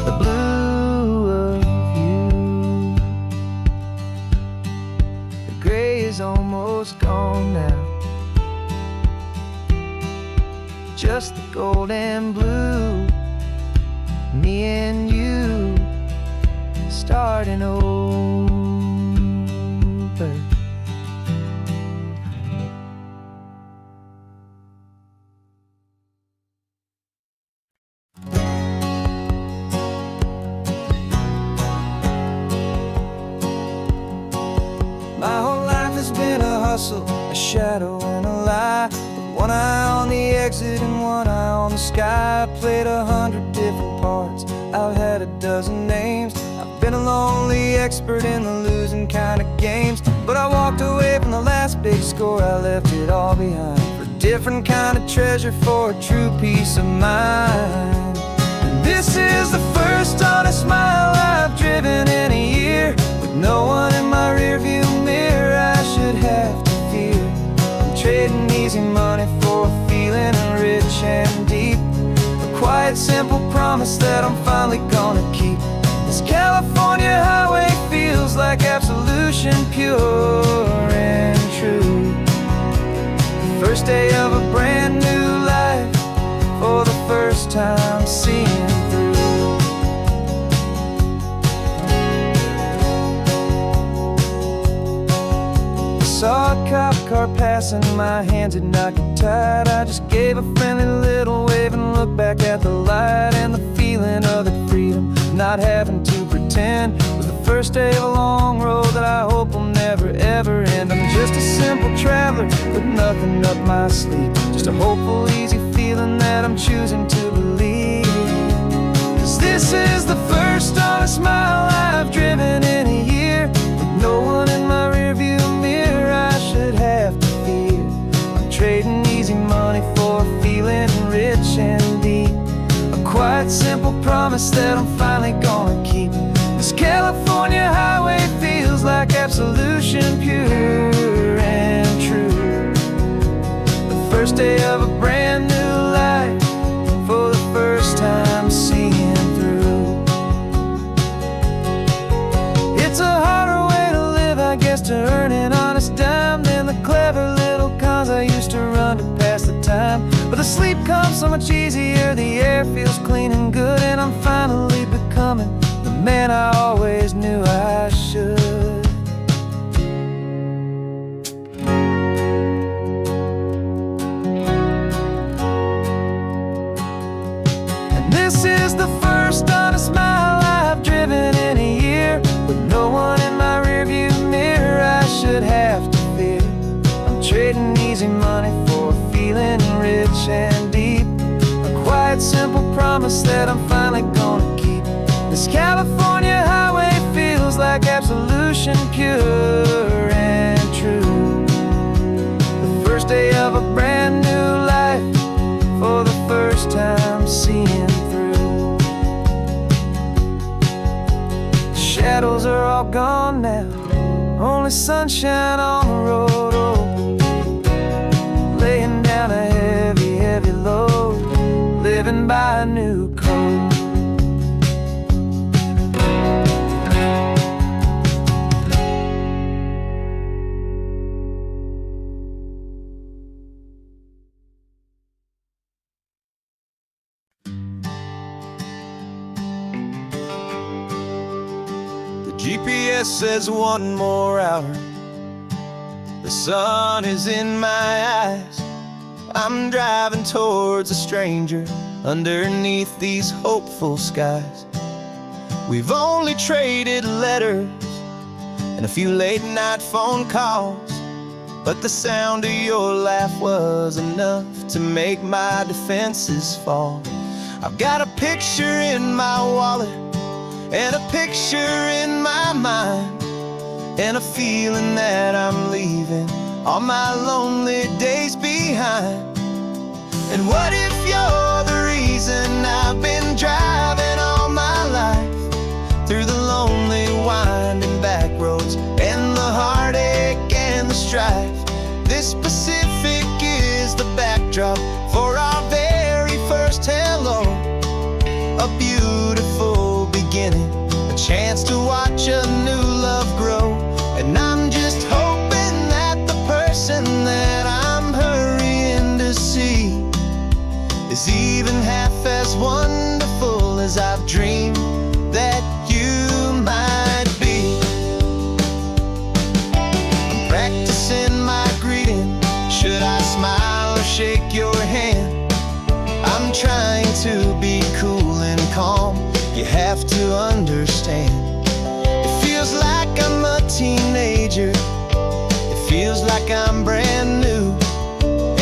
the blue of you. The gray is almost gone now, just the gold and blue. Me and you starting over. My whole life has been a hustle, a shadow and a lie, with one eye on the exit and one eye on the sky. I played 100 different parts, I've had a dozen names. I've been a lonely expert in the losing kind of games, but I walked away from the last big score. I left it all behind for a different kind of treasure, for a true peace of mind. And this is the first honest mile I've driven in a year, with no one in my rearview mirror I should have to fear. I'm trading easy money for a feeling rich and deep, a quiet, simple promise that I'm finally gonna keep. This California highway feels like absolution, pure and true. The first day of a brand new life, for the first time seeing through. Saw a cop car passing, my hands had not got tied. I just gave a friendly little wave and looked back at the light, and the feeling of the freedom, not having to pretend, was the first day of a long road that I hope will never ever end. I'm just a simple traveler with nothing up my sleeve, just a hopeful, easy feeling that I'm choosing to believe. 'Cause this is the first honest mile I've driven in a year, with no one in my rearview mirror I should have to fear. I'm trading easy money for a feeling rich and deep, a quiet, simple promise that I'm finally gonna keep. This California highway feels like absolution, pure and true. The first day of a brand new life, for the first time seeing through. It's a harder way to live, I guess, to earn an honest dime than the clever little cons I used to run to pass the time. But the sleep comes so much easier, the air feels clean and good, and I'm finally becoming the man I always knew I should. And this is the first honest mile I've driven in a year, with no one in my rearview mirror I should have to fear. I'm trading easy money for a feeling rich and deep, a quiet, simple promise that I'm finally gonna keep. This California highway feels like absolution, pure and true. The first day of a brand new life, for the first time seeing through. The shadows are all gone now, only sunshine on the road. Oh, laying down a heavy, heavy load, living by a new code. GPS says one more hour, the sun is in my eyes. I'm driving towards a stranger underneath these hopeful skies. We've only traded letters and a few late night phone calls, but the sound of your laugh was enough to make my defenses fall. I've got a picture in my wallet and a picture in my mind, and a feeling that I'm leaving all my lonely days behind. And what if you're the reason I've been driving all my life, through the lonely winding back roads and the heartache and the strife? This Pacific is the backdrop for our very first hello, a beautiful beginning, a chance to watch a new love grow. And I'm just hoping that the person that I'm hurrying to see is even half as wonderful as I've dreamed that you might be. I'm practicing my greeting, should I smile or shake your hand? I'm trying to be cool and calm, you have to understand. It feels like I'm a teenager, it feels like I'm brand new,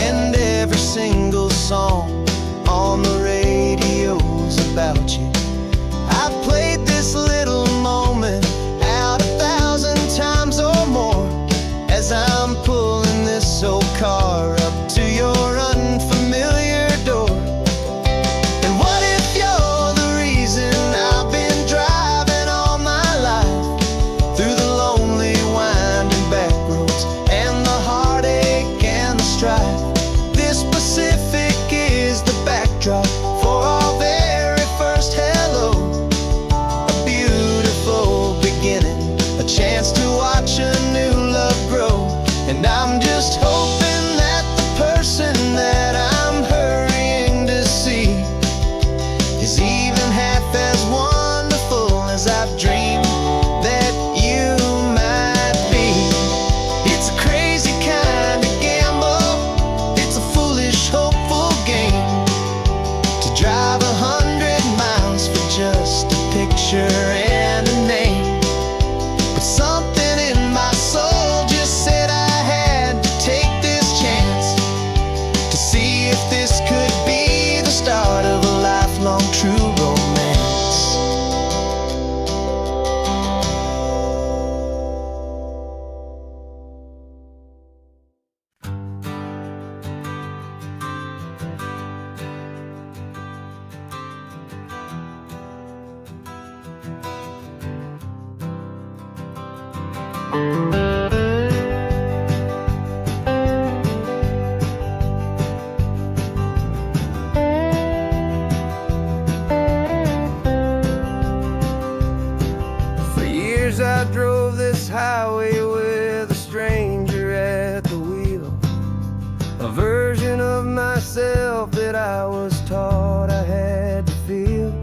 and every single song on the radio's about you. I've played this little moment out 1,000 times or more, as I'm pulling this old car up to your unfamiliar door. And what if you're the reason I've been driving all my life, through the lonely winding back roads and the heartache and the strife? This Pacific is the backdrop for our very first hello, a beautiful beginning, a chance to watch a new love grow. And I'm just hoping that the person that I'm hurrying to see is even half as wonderful as I've dreamed that you might be. It's a crazy kind of gamble, it's a foolish, hopeful game, For years I drove this highway with a stranger at the wheel, a version of myself that I was taught I had to feel.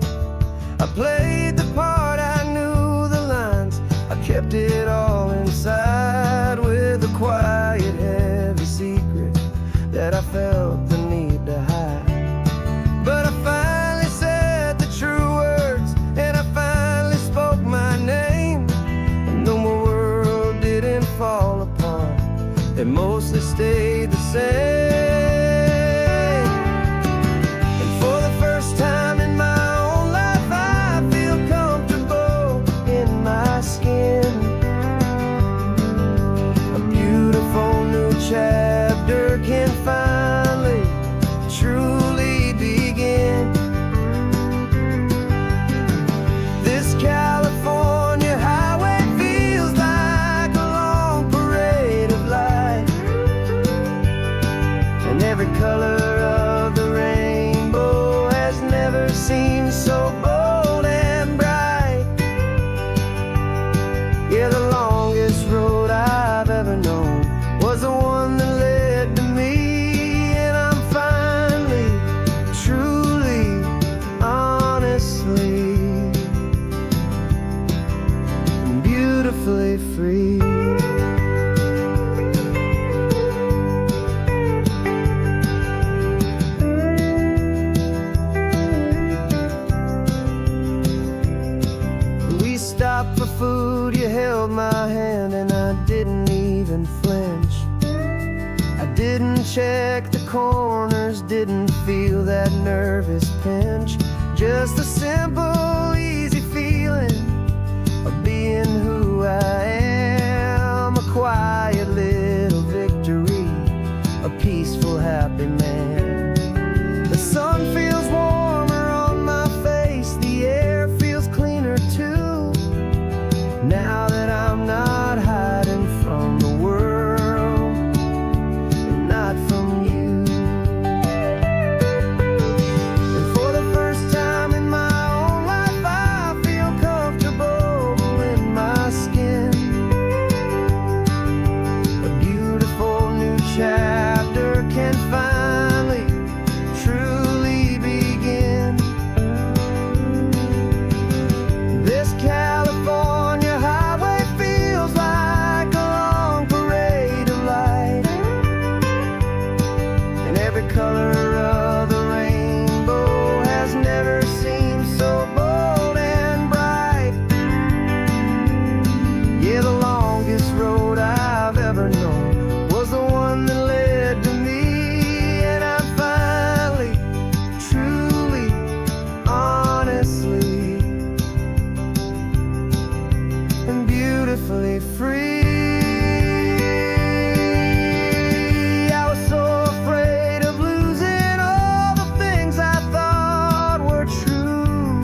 I played the part, I knew the lines, I kept it all inside with a quiet, heavy secret that I felt the need to hide. But I finally said the true words, and I finally spoke my name, and though my world didn't fall apart, it mostly stayed the same. Chapter can finally, truly begin. This California highway feels like a long parade of light, and every color of the rainbow has never seemed so bold and bright. Yeah, the longest road I've ever known was the one that led to me, and I'm finally, truly, honestly, beautifully free. We stopped for food, you held my hand, and I didn't even flinch. I didn't check the corners, didn't feel that nervous pinch. Just a simple, easy feeling of being who I am. A quiet little victory, a peaceful, happy man. The sun feels warmer on my face, the air feels cleaner too, now that I'm not hiding from the world, and not from you. And for the first time in my own life, I feel comfortable in my skin. A beautiful new chapter can finally, truly begin. This California highway feels like a long parade of light, and every color of the rainbow has never seemed so bold and bright. Yeah, the longest road I've ever known was the one that led to me, and I'm finally, truly, honestly, and beautifully free. I was so afraid of losing all the things I thought were true.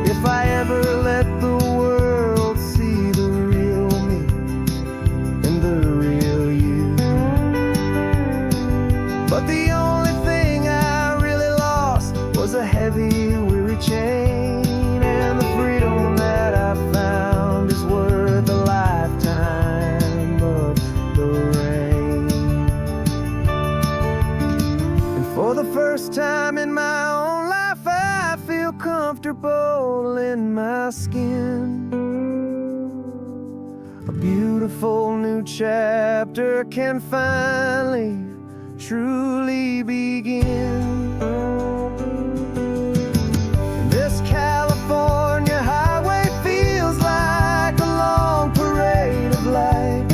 If I ever let the world see the real me and the real you. But the only thing I really lost was a heavy, weary chain, and the freedom that I found is worth a lifetime of the rain. And for the first time in my own life, I feel comfortable in my skin. A beautiful new chapter can finally, truly begin. This California highway feels like a long parade of light,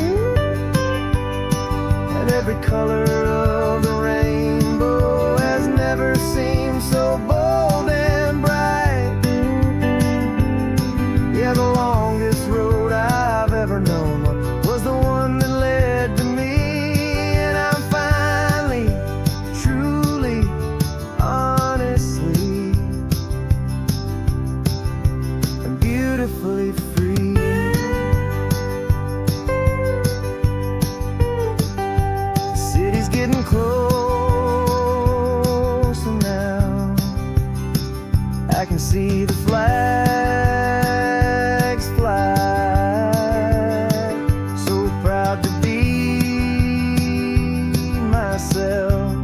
and every color of the rainbow has never seemed so bold and bright. Yeah, the longest road I've ever known was the one that led to me, and I'm finally, truly, honestly, and beautifully free. getting closer now. I can see the flags fly. So proud to be myself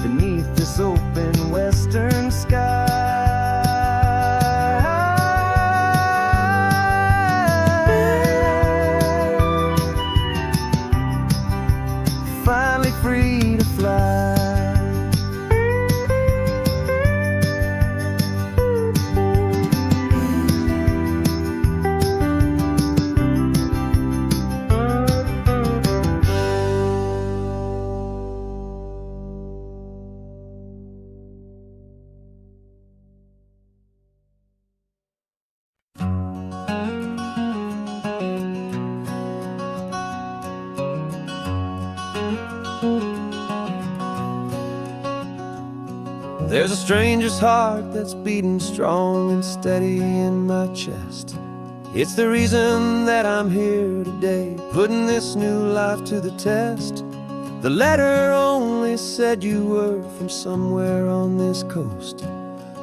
beneath this open western sky. Finally free to fly. There's a stranger's heart that's beating strong and steady in my chest. It's the reason that I'm here today, putting this new life to the test. The letter only said you were from somewhere on this coast,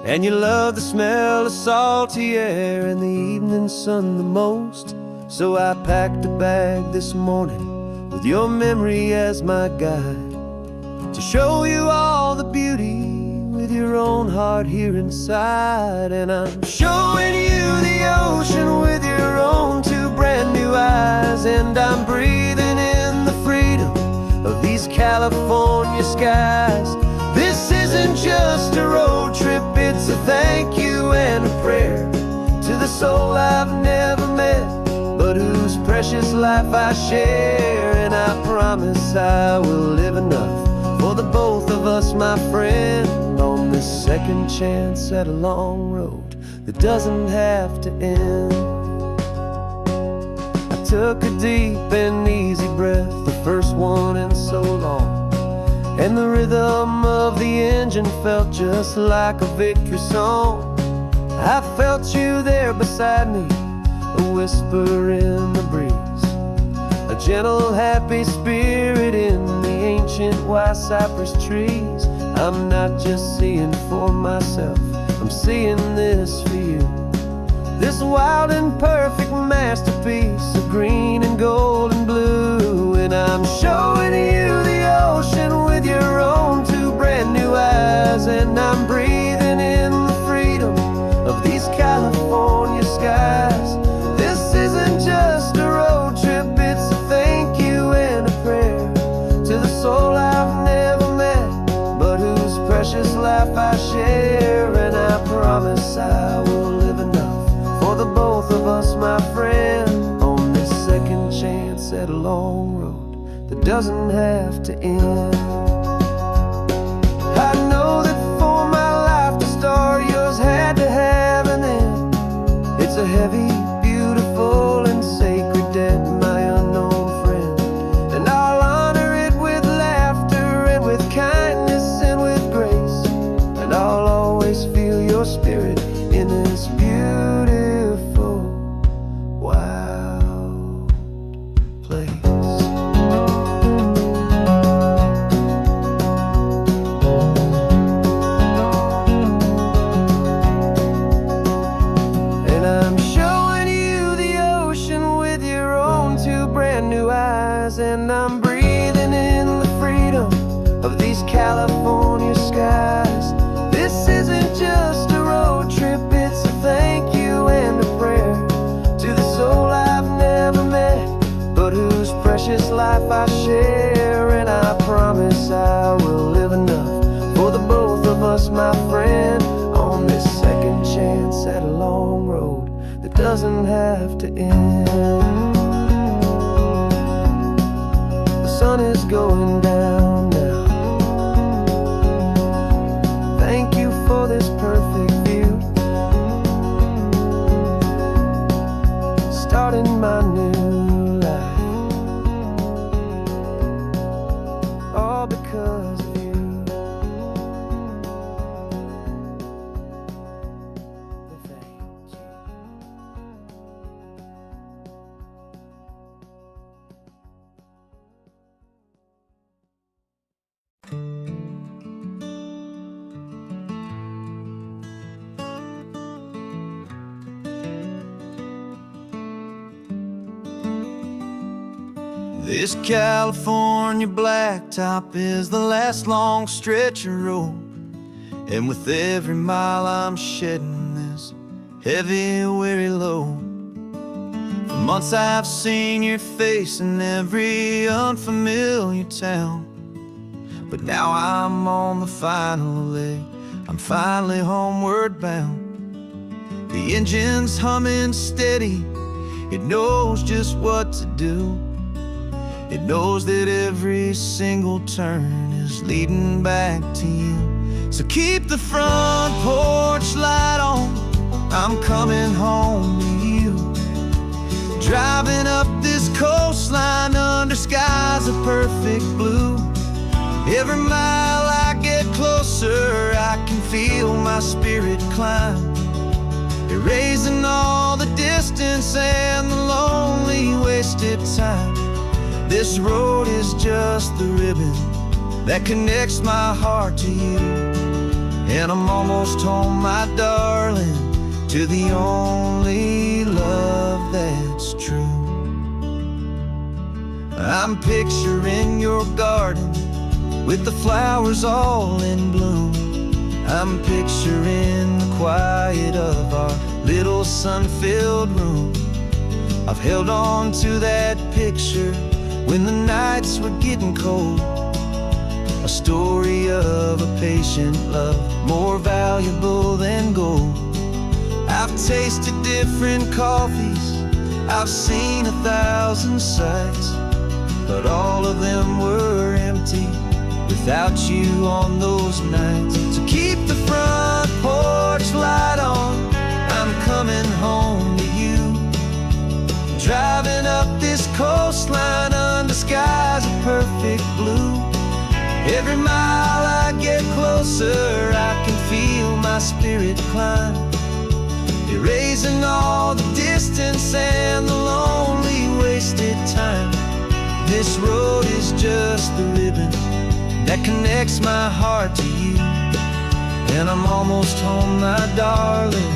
and you love the smell of salty air and the evening sun the most. So I packed a bag this morning with your memory as my guide, to show you all the beauty with your own heart here inside. And I'm showing you the ocean with your own two brand new eyes, and I'm breathing in the freedom of these California skies. This isn't just a road trip, it's a thank you and a prayer to the soul I've never met, but whose precious life I share. And I promise I will live enough for the both of us, my friend, on this second chance at a long road that doesn't have to end. I took a deep and easy breath, the first one in so long, and the rhythm of the engine felt just like a victory song. I felt you there beside me, a whisper in the breeze, a gentle happy spirit in the ancient white cypress trees. I'm not just seeing for myself, I'm seeing this for you, this wild and perfect masterpiece of green and gold and blue. And I'm showing you the ocean with your own two brand new eyes, and I'm breathing in the freedom of these California skies. This isn't just a road trip, it's a thank you and a prayer to the soul I've never met, but whose precious life I share. And I promise I will live enough for the both of us, my friend, on this second chance at a long road that doesn't have to end. I know that for my life to start, yours had to have an end. It's a heavy, beautiful, and sacred debt, my unknown friend, and I'll honor it with laughter and with kindness and with grace, and I'll always feel your spirit in this beautiful, wild place. And I'm showing you the ocean with your own two brand new eyes, and I'm breathing in the freedom of these California skies. This isn't just a road trip, it's a thank you and a prayer to the soul I've never met, but whose precious life I share. And I promise I will live enough for the both of us, my friend, on this second chance at a long road that doesn't have to end. The sun is going down now. Thank you for this perfect view, starting my new life, all because of you. This California blacktop is the last long stretch of road, and with every mile I'm shedding this heavy, weary load. For months I've seen your face in every unfamiliar town, but now I'm on the final leg, I'm finally homeward bound. The engine's humming steady, it knows just what to do. It knows that every single turn is leading back to you. So keep the front porch light on, I'm coming home to you. Driving up this coastline under skies of perfect blue. Every mile I get closer, I can feel my spirit climb, erasing all the distance and the lonely wasted time. This road is just the ribbon that connects my heart to you, and I'm almost home, my darling, to the only love that's true. I'm picturing your garden with the flowers all in bloom. I'm picturing the quiet of our little sun-filled room. I've held on to that picture when the nights were getting cold, a story of a patient love more valuable than gold. I've tasted different coffees, I've seen 1,000 sights, but all of them were empty without you on those nights. So keep the front porch light on, I'm coming home to you. Driving up this coastline under skies of perfect blue. Every mile I get closer, I can feel my spirit climb, erasing all the distance and the lonely wasted time. This road is just the ribbon that connects my heart to you, and I'm almost home, my darling,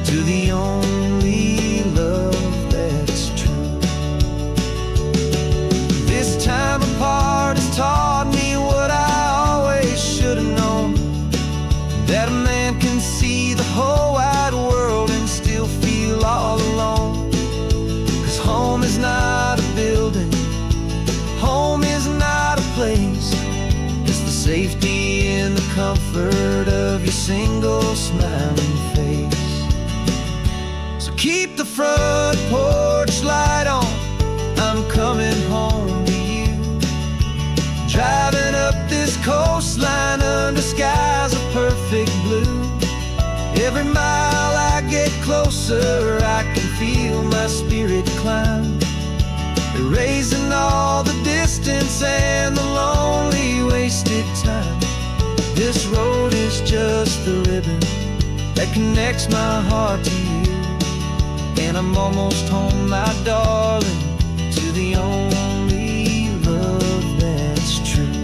to the only love that's true. This time apart has taught me what I always should have known, that a man can see the whole wide world and still feel all alone. 'Cause home is not a building, home is not a place, it's the safety and the comfort of your single smiling face. So keep the front porch light on, I'm coming home to you. Driving up this coastline under skies of perfect blue. Every mile I get closer, I can feel my spirit climb, erasing all the distance and the lonely wasted time. This road is just the ribbon that connects my heart to you, and I'm almost home, my darling, to the only love that's true.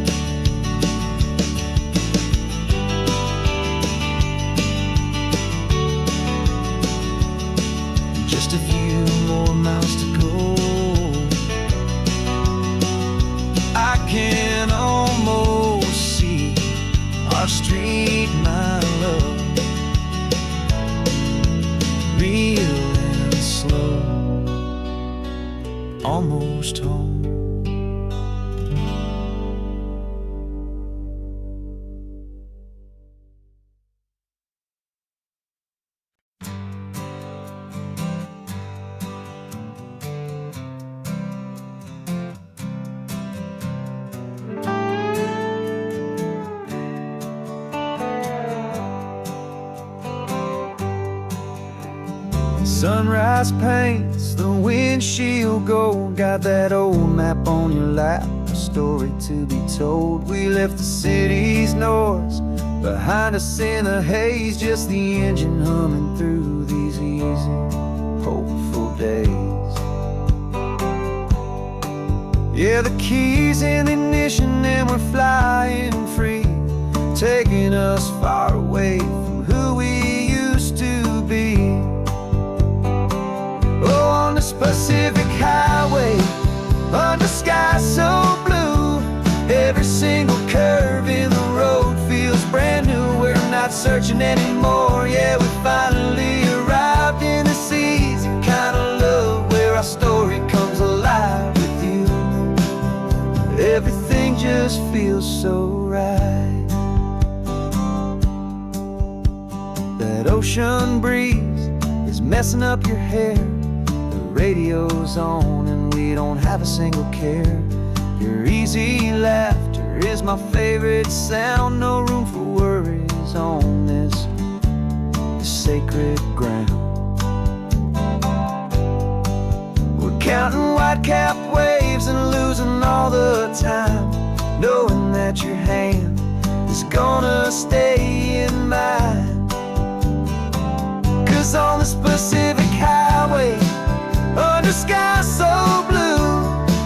Just a few more miles to go, I can almost see our street, my love, real and slow, almost home. Sunrise paints the windshield gold. Got that old map on your lap, a story to be told. We left the city's noise behind us in a haze, just the engine humming through these easy, hopeful days. Yeah, the keys in the ignition and we're flying free, taking us far away from who we used to be. Oh, on this Pacific highway, under skies Every single curve in the road feels brand new. We're not searching anymore, yeah, we finally arrived in this easy kind of love where our story comes alive with you. Everything just feels so right. That ocean breeze is messing up your hair. The radio's on and we don't have a single care. Your easy laughter is my favorite sound. No room for worries on this sacred ground. We're counting white-capped waves and losing all the time, knowing that your hand is gonna stay in mine. 'Cause on this Pacific highway, under sky so blue,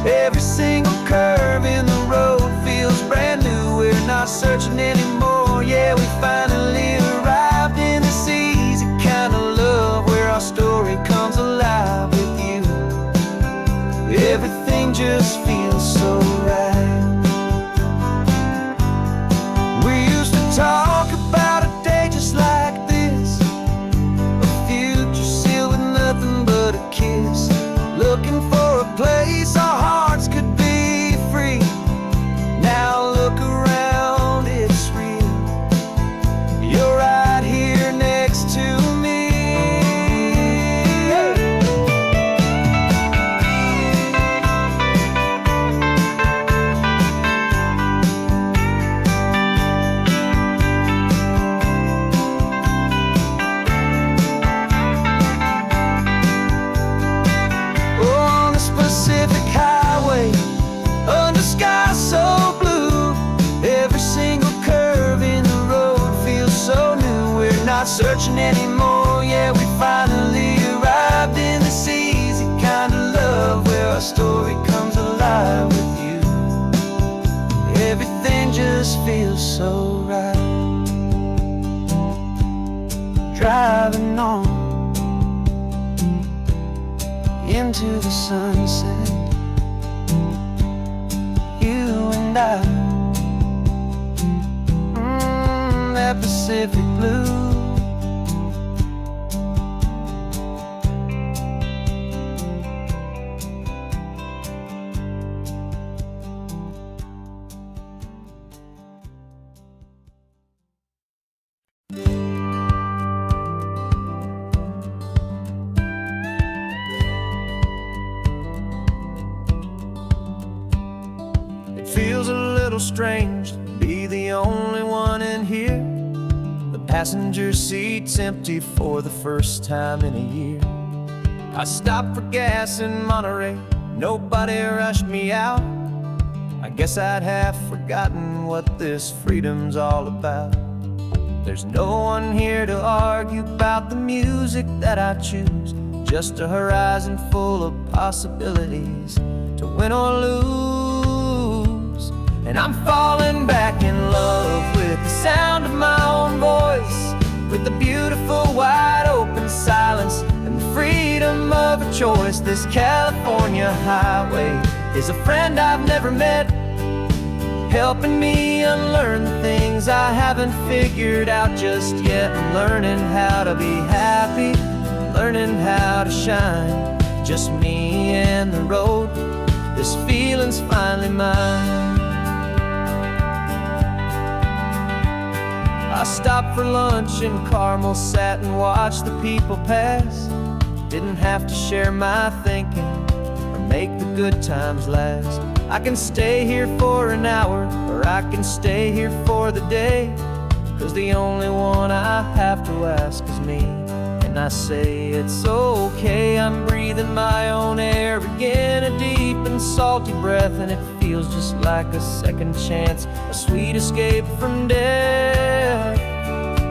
every single curve in the road feels brand new. We're not searching anymore, yeah, we finally arrived in this easy kind of love where our story comes alive with you. Everything just feels so right. We used to talk about a day just like this, a future sealed with nothing but a kiss, looking for a place our hearts could be free. Now look around, it's real. You're right here next to me. On this Pacific highway, under sky so blue, every single curve in the road feels so new. We're not searching anymore, yeah, we finally arrived in this easy kind of love where our story comes alive with you. Everything just feels so right. Driving on into the sunset, you and I, that Pacific blue. Feels a little strange to be the only one in here. The passenger seat's empty for the first time in a year. I stopped for gas in Monterey, nobody rushed me out. I guess I'd have forgotten what this freedom's all about. There's no one here to argue about the music that I choose, just a horizon full of possibilities to win or lose. And I'm falling back in love with the sound of my own voice, with the beautiful wide open silence and the freedom of a choice. This California highway is a friend I've never met, helping me unlearn the things I haven't figured out just yet. I'm learning how to be happy, learning how to shine, just me and the road. This feeling's finally mine. I stopped for lunch in Carmel, sat and watched the people pass. Didn't have to share my thinking or make the good times last. I can stay here for an hour, or I can stay here for the day, 'cause the only one I have to ask is me. And I say it's okay, I'm breathing my own air again, a deep and salty breath, and it feels just like a second chance, a sweet escape from death.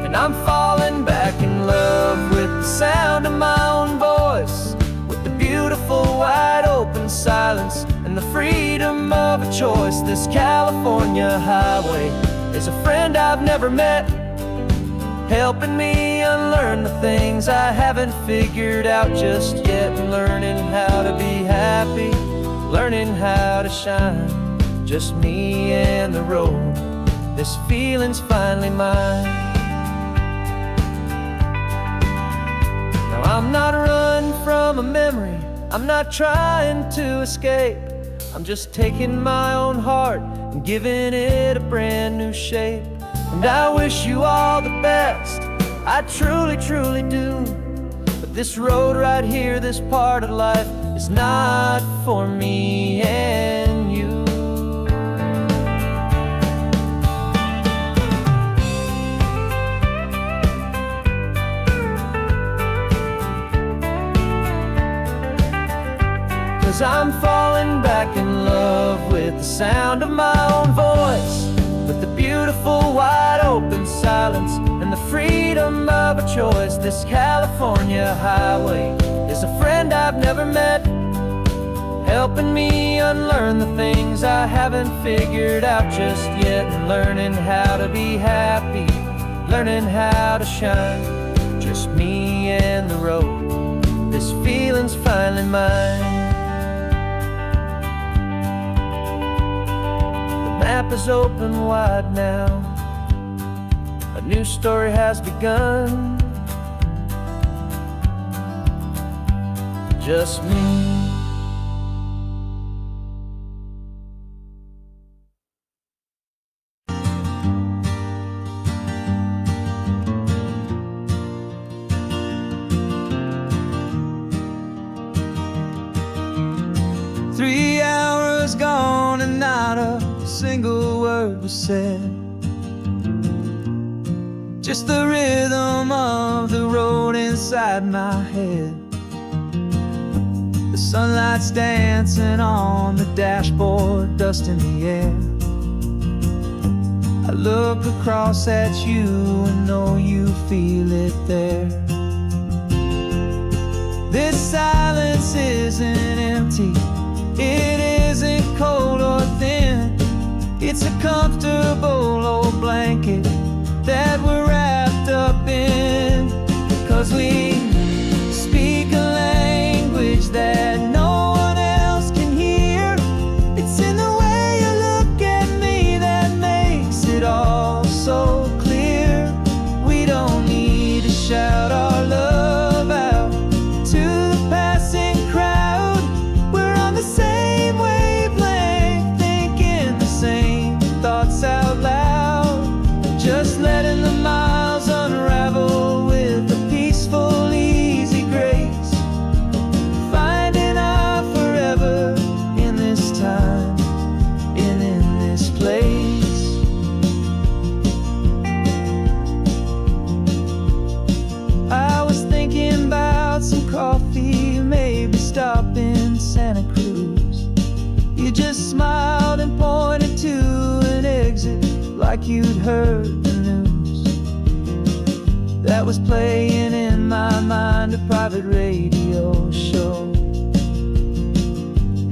And I'm falling back in love with the sound of my own voice, with the beautiful wide open silence and the freedom of a choice. This California highway is a friend I've never met, helping me unlearn the things I haven't figured out just yet. And learning how to be happy, learning how to shine, just me and the road. This feeling's finally mine. Now I'm not running from a memory, I'm not trying to escape. I'm just taking my own heart and giving it a brand new shape. And I wish you all the best, I truly, truly do. But this road right here, this part of life, is not for me and you. 'Cause I'm falling back in love with the sound of my own voice, with the beautiful wide open silence and the freedom of a choice. This California highway is a friend I've never met, helping me unlearn the things I haven't figured out just yet, and learning how to be happy, learning how to shine. Just me and the road, this feeling's finally mine. The map is open wide now, a new story has begun. Just me. 3 hours gone and not a single word was said. Just the rhythm of the road inside my head. The sunlight's dancing on the dashboard, dust in the air. I look across at you and know you feel it there. This silence isn't empty, it isn't cold or thin. It's a comfortable old blanket that we're wrapped up in. 'Cause we speak a language that no one else can hear. It's in the way you look at me that makes it all so clear. We don't need to shout our love out to the passing crowd. We're on the same wavelength, thinking the same thoughts out loud. Just letting the miles unravel with a peaceful, easy grace. Finding our forever in this time and in this place. I was thinking about some coffee, maybe stop in Santa Cruz. You just smiled and pointed to an exit like you'd heard the news. That was playing in my mind, a private radio show.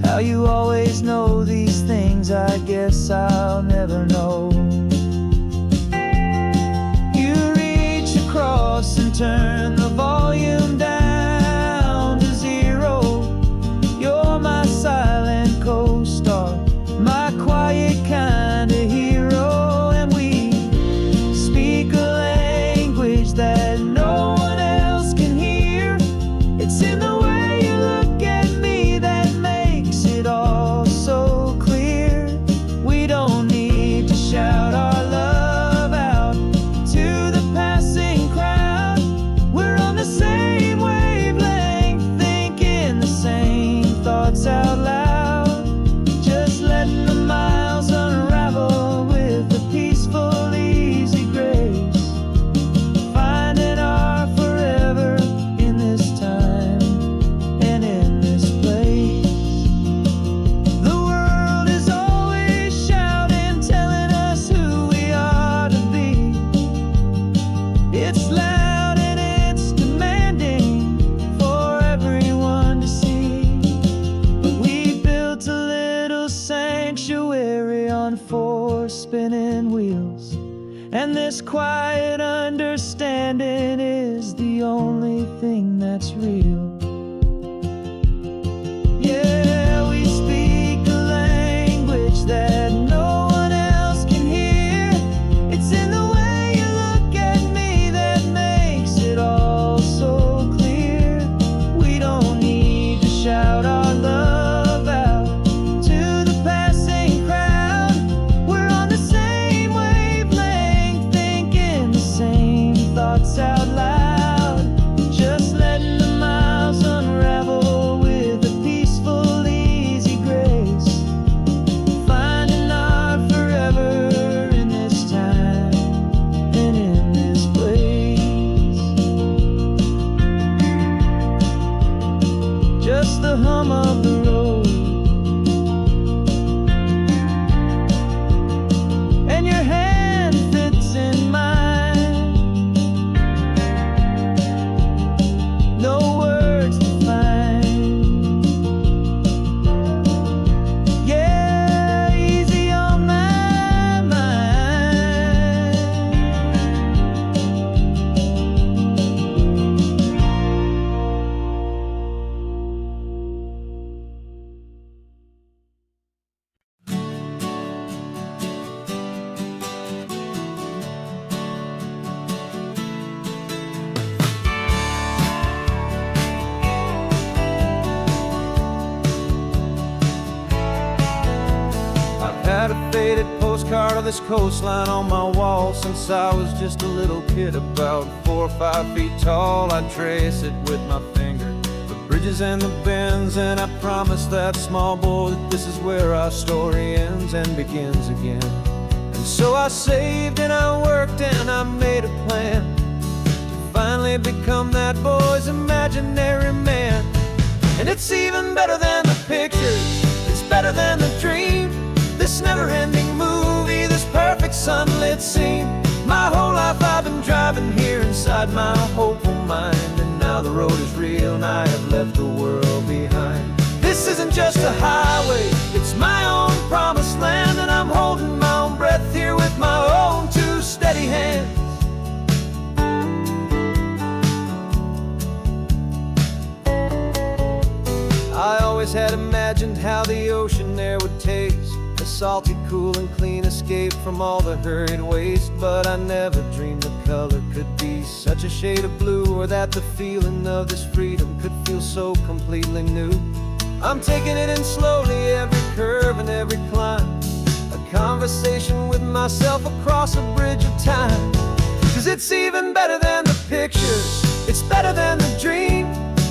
How you always know these things, I guess I'll never know. You reach across and turn the volume down to 0. You're my silent co-star, my quiet kind of hero. And we speak a language that no one else can hear. It's in the way you look at me that makes it all so clear. We don't need to shout our love out to the passing crowd. We're on the same wavelength, thinking the same thoughts out loud. Just letting the miles unravel with a peaceful, easy grace. Finding our forever in this time and in this place. The world is always shouting, telling us who we are to be. It's loud and it's demanding for everyone to see. But we built a little sanctuary on 4 spinning wheels, and this quiet understanding is the only thing that's real. Yeah, we speak a language that this coastline on my wall since I was just a little kid, about 4 or 5 feet tall. I'd trace it with my finger, the bridges and the bends, and I promised that small boy that this is where our story ends and begins again. And so I saved and I worked and I made a plan to finally become that boy's imaginary man. And it's even better than the pictures, it's better than the dream, this never-ending movie, this perfect sunlit scene. My whole life I've been driving here inside my hopeful mind, and now the road is real and I have left the world behind. This isn't just a highway, it's my own promised land, and I'm holding my own breath here with my own 2 steady hands. I always had imagined how the ocean there would taste, a salty, cool and clean escape from all the hurried waste. But I never dreamed the color could be such a shade of blue, or that the feeling of this freedom could feel so completely new. I'm taking it in slowly, every curve and every climb, a conversation with myself across a bridge of time. 'Cause it's even better than the pictures, it's better than the dream,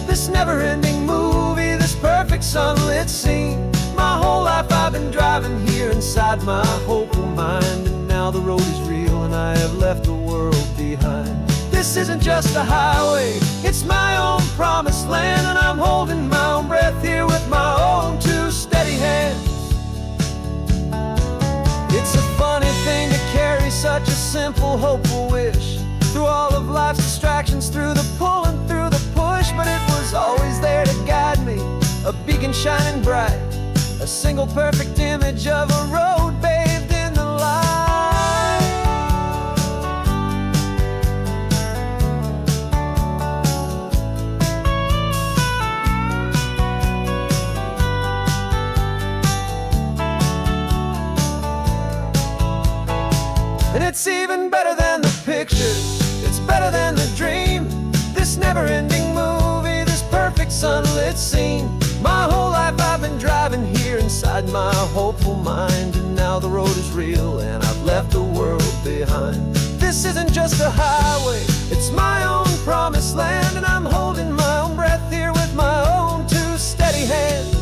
this never-ending movie, this perfect sunlit scene. My whole life I've been driving here inside my hopeful mind, and now the road is real and I have left the world behind. This isn't just a highway, it's my own promised land, and I'm holding my own breath here with my own 2 steady hands. It's a funny thing to carry such a simple, hopeful wish through all of life's distractions, through the pull and through the push. But it was always there to guide me, a beacon shining bright, a single perfect image of a road bathed in the light. And it's even better than the pictures, it's better than the dream, this never-ending movie, this perfect sunlit scene. My whole life I've been driving here inside my hopeful mind, and now the road is real and I've left the world behind. This isn't just a highway, it's my own promised land, and I'm holding my own breath here with my own 2 steady hands.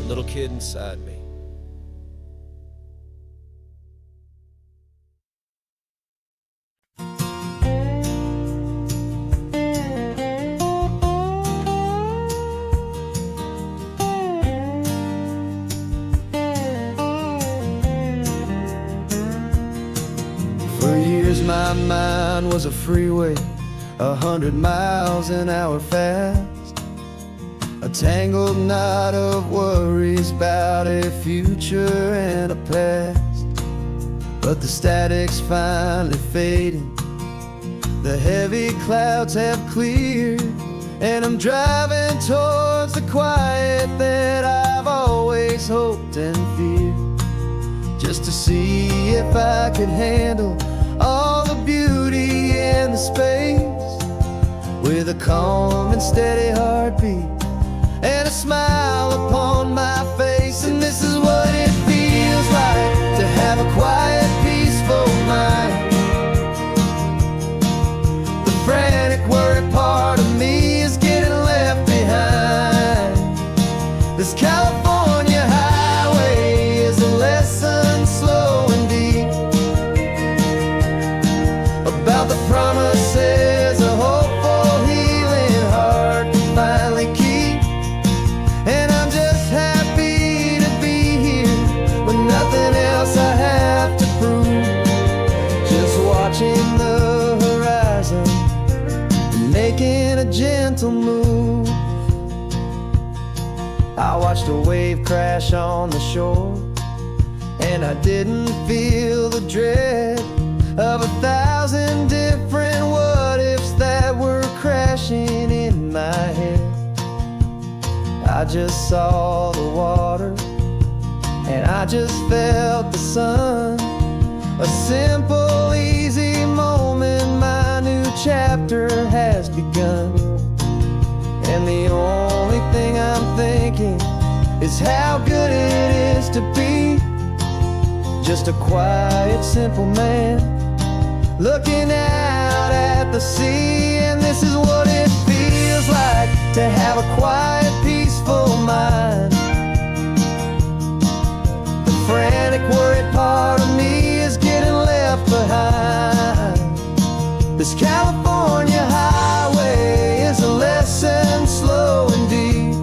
Little kid inside me. For years my mind was a freeway, 100 miles an hour fast, a tangled knot of worries about a future and a past. But the static's finally fading, the heavy clouds have cleared, and I'm driving towards the quiet that I've always hoped and feared, just to see if I could handle all the beauty and the space, with a calm and steady heartbeat and a smile upon my face. And this is what it feels like to have a quiet, peaceful mind. The frantic, worried part of me is getting left behind. This California highway is a lesson slow and deep about the promises a hopeful, healing heart can finally keep. And I'm just happy to be here with nothing else I have to prove, just watching the horizon and making a gentle move. I watched a wave crash on the shore, and I didn't feel the dread of 1,000 different what-ifs that were crashing in my head. I just saw the water, and I just felt the sun, A simple, easy moment, my new chapter has begun. And the only thing I'm thinking is how good it is to be just a quiet, simple man looking out at the sea. And this is what it feels like to have a quiet, peaceful mind. The frantic, worried part of me is getting left behind. This California highway is a lesson slow and deep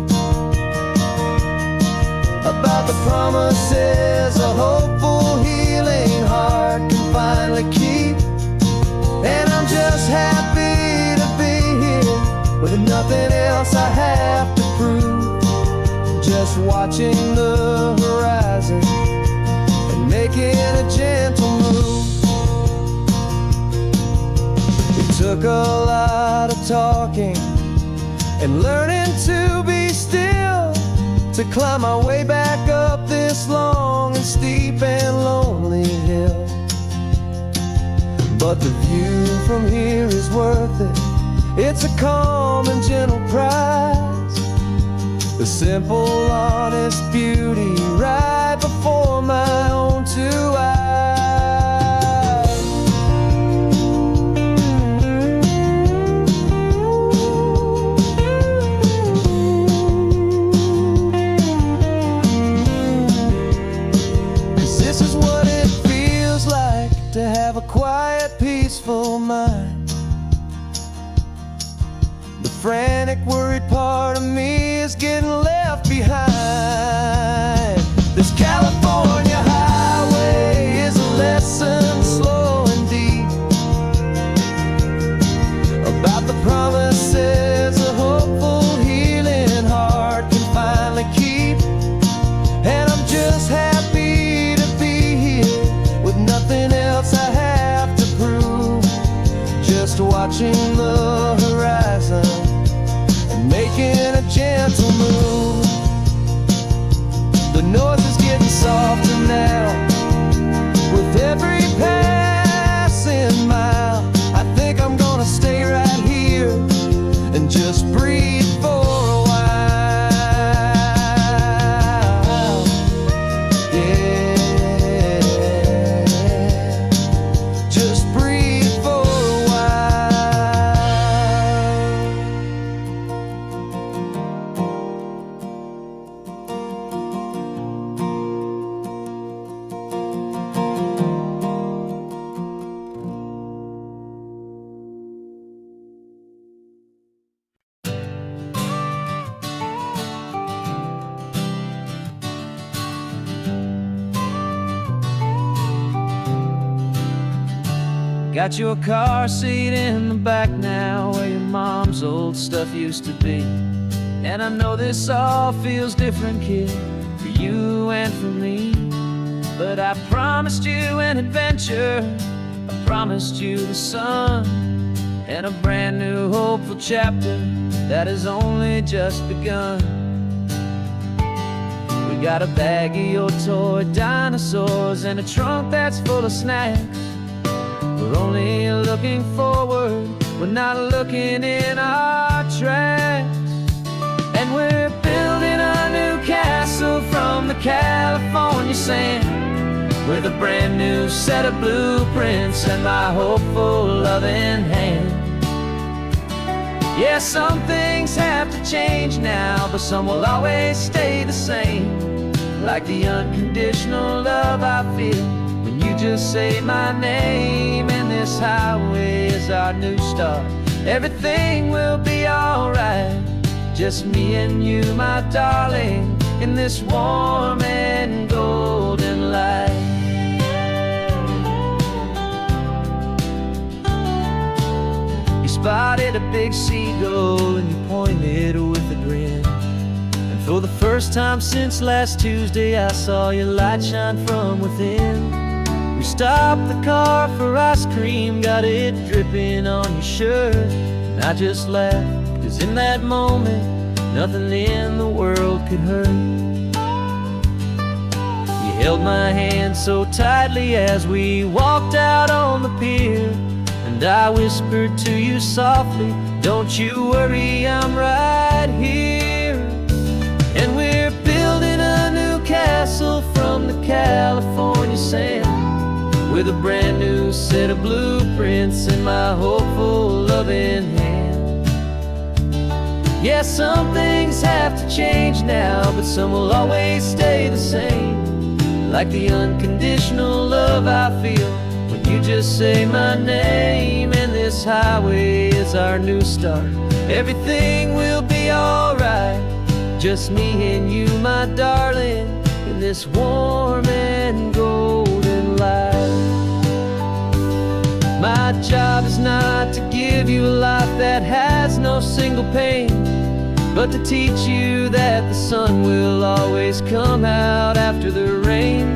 about the promises a hopeful, healing heart can finally keep. And I'm just happy to be here with nothing else I have to prove, just watching the horizon and making a gentle move. It took a lot of talking and learning to be still to climb my way back up this long and steep and lonely hill. But the view from here is worth it. It's a calm and gentle prize, the simple, honest beauty right before my own two eyes. 'Cause this is what it feels like to have a quiet, peaceful mind. The frantic, worried part of me is getting left behind. This California highway is a lesson slow and deep about the promises a hopeful, healing heart can finally keep. And I'm just happy to be here with nothing else I have to prove, just watching the horizon and making a gentle move. The noise is getting softer now with every passing mile. I think I'm gonna stay right here and just breathe for a while. Yeah, just breathe for a while. Got your car seat in the back now, where your mom's old stuff used to be. And I know this all feels different, kid, for you and for me. But I promised you an adventure, I promised you the sun, and a brand new hopeful chapter that has only just begun. We got a bag of your toy dinosaurs and a trunk that's full of snacks. We're only looking forward, we're not looking in our tracks. And we're building a new castle from the California sand, with a brand new set of blueprints and my hopeful loving hand. Yeah, some things have to change now, but some will always stay the same, like the unconditional love I feel when you just say my name. And this highway is our new start, everything will be alright, just me and you, my darling, in this warm and golden light. You spotted a big seagull and you pointed with a grin, and for the first time since last Tuesday I saw your light shine from within. We stopped the car for ice cream, got it dripping on your shirt, and I just laughed, 'cause in that moment nothing in the world could hurt. You held my hand so tightly as we walked out on the pier. And I whispered to you softly, don't you worry, I'm right here. And we're building a new castle from the California sand, with a brand new set of blueprints in my hopeful, loving hand. Yeah, some things have to change now, but some will always stay the same, like the unconditional love I feel when you just say my name. And this highway is our new start. Everything will be alright, just me and you, my darling, in this warm and golden light. My job is not to give you a life that has no single pain, but to teach you that the sun will always come out after the rain.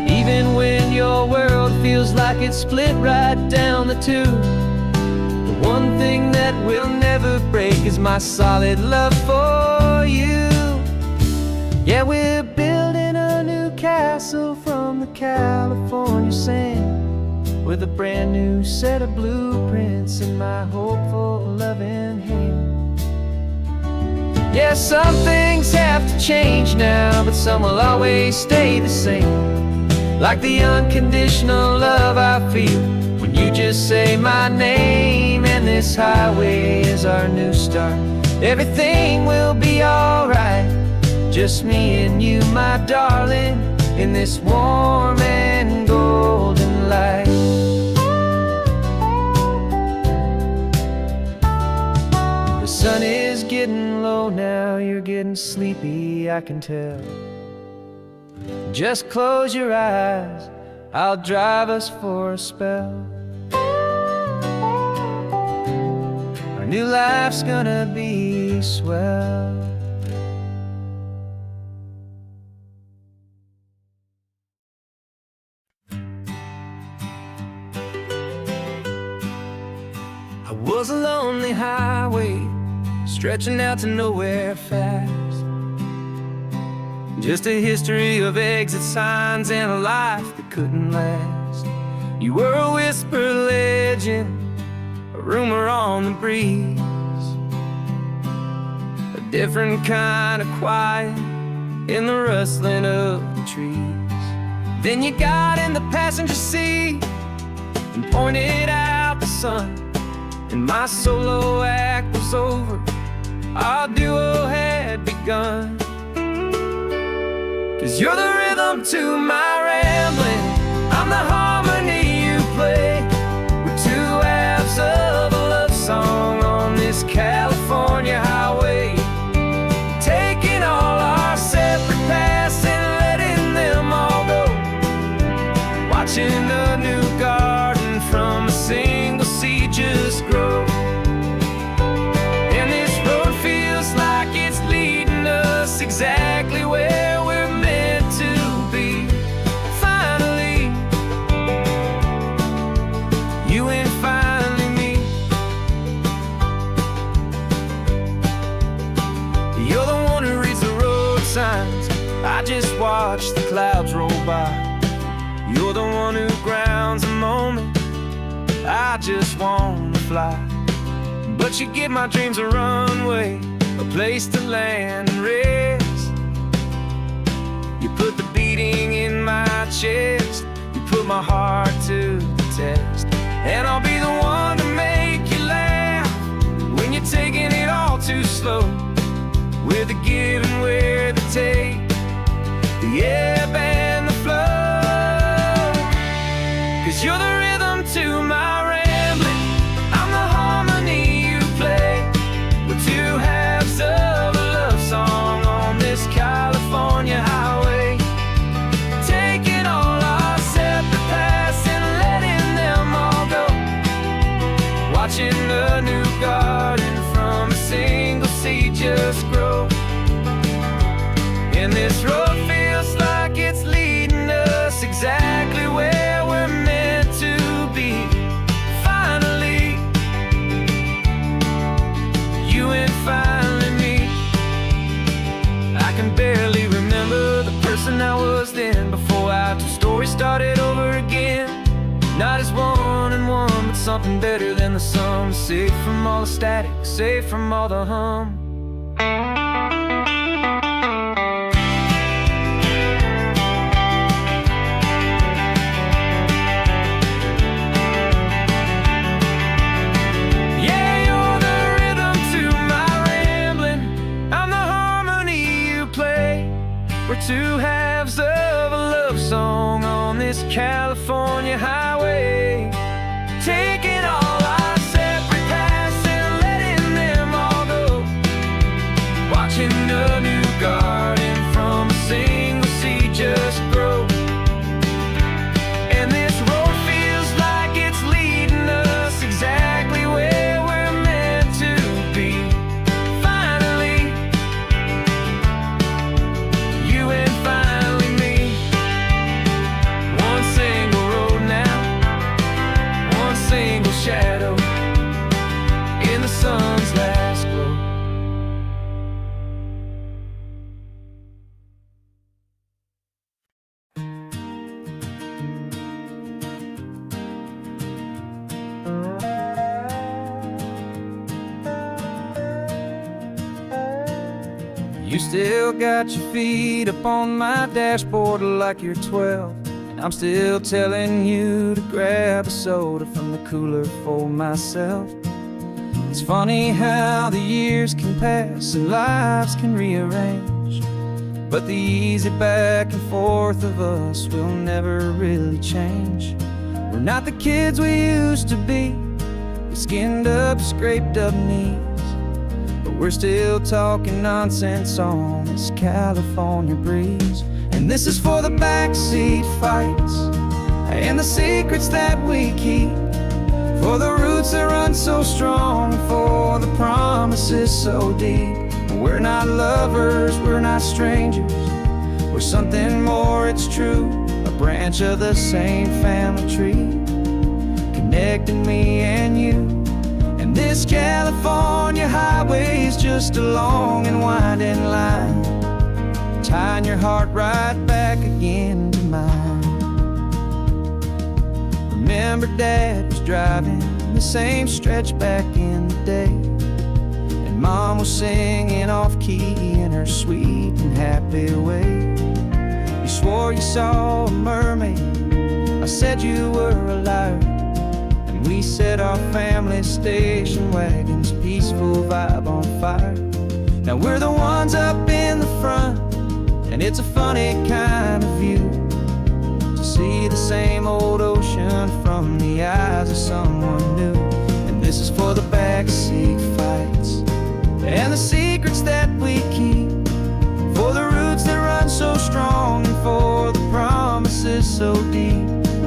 Even when your world feels like it's split right down the two, the one thing that will never break is my solid love for you. Yeah, we're building a new castle from the California sand, with a brand new set of blueprints in my hopeful, loving hand. Yeah, some things have to change now, but some will always stay the same, like the unconditional love I feel when you just say my name. And this highway is our new start. Everything will be alright, just me and you, my darling, in this warm and golden light. The sun is getting low now, you're getting sleepy, I can tell. Just close your eyes, I'll drive us for a spell. Our new life's gonna be swell. I was a lonely highway, stretching out to nowhere fast. Just a history of exit signs and a life that couldn't last. You were a whisper legend, a rumor on the breeze, a different kind of quiet in the rustling of the trees. Then you got in the passenger seat and pointed out the sun, and my solo act was over, our duo had begun. 'Cause you're the rhythm to my rambling, I'm the harmony you play. We're two halves of a love song on this California highway, taking all our separate paths and letting them all go, watching a new garden from a single seed just grow. And this road feels like it's leading us exactly where we're meant to be. Finally, you and finally me. You're the one who reads the road signs, I just watch the clouds roll by. You're the one who grounds a moment, I just wanna fly. But you give my dreams a runway, a place to land and rest. You put the beating in my chest, you put my heart to the test. And I'll be the one to make you laugh when you're taking it all too slow. We're the give and we're the take, the ebb and the flow. 'Cause you're the rhythm to my rambling, I'm the harmony you play. We're two halves of a love song on this California highway, taking all our separate paths and letting them all go, watching a new garden from a single seed just grow. And this road feels like it's leading us exactly where we're meant to be. Not as one and one, but something better than the sum. Safe from all the static, safe from all the hum. Yeah, you're the rhythm to my rambling. I'm the harmony you play. We're two halves of a love song on this California highway, taking all our separate paths and letting them all go, watching a new garden from a single seed just grow. And this road feels like it's leading us exactly where we're meant to be. Finally, you and finally me. One single road now, one single shadow in the sun's last glow. You still got your feet up on my dashboard like you're 12, and I'm still telling you to grab a soda from the cooler for myself. It's funny how the years can pass and lives can rearrange, but the easy back and forth of us will never really change. We're not the kids we used to be, with skinned up, scraped up knees, but we're still talking nonsense on this California breeze. And this is for the backseat fights and the secrets that we keep, for the roots that run so strong, for the promises so deep. We're not lovers, we're not strangers, we're something more, it's true. A branch of the same family tree, connecting me and you. And this California highway is just a long and winding line, tying your heart right back again to mine. Remember Dad was driving the same stretch back in the day, and Mom was singing off-key in her sweet and happy way. You swore you saw a mermaid, I said you were a liar, and we set our family station wagon's peaceful vibe on fire. Now we're the ones up in the front, and it's a funny kind of view to see the same old ocean from the eyes of someone new. And this is for the backseat fights and the secrets that we keep, for the roots that run so strong and for the promises so deep.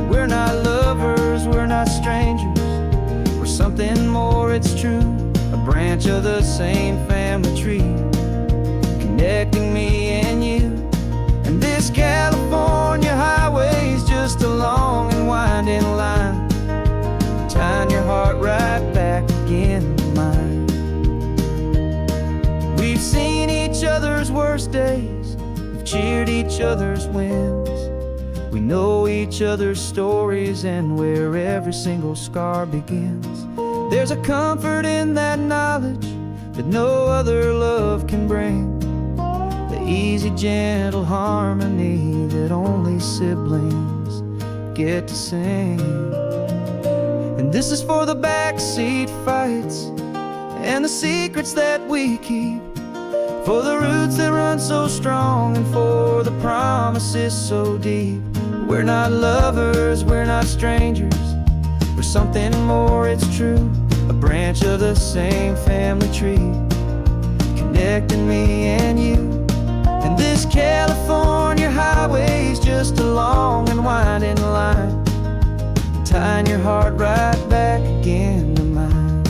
We're not lovers, we're not strangers, we're something more, it's true. A branch of the same family tree, connecting me and you. And this California highway is just a long and winding line, tying your heart right back again to mine. We've seen each other's worst days, we've cheered each other's wins, we know each other's stories and where every single scar begins. There's a comfort in that knowledge that no other love can bring, the easy, gentle harmony that only siblings get to sing. And this is for the backseat fights and the secrets that we keep, for the roots that run so strong and for the promises so deep. We're not lovers, we're not strangers, we're something more, it's true. A branch of the same family tree, connecting me and you. And this California highway is just a long and winding line, tying your heart right back again to mine.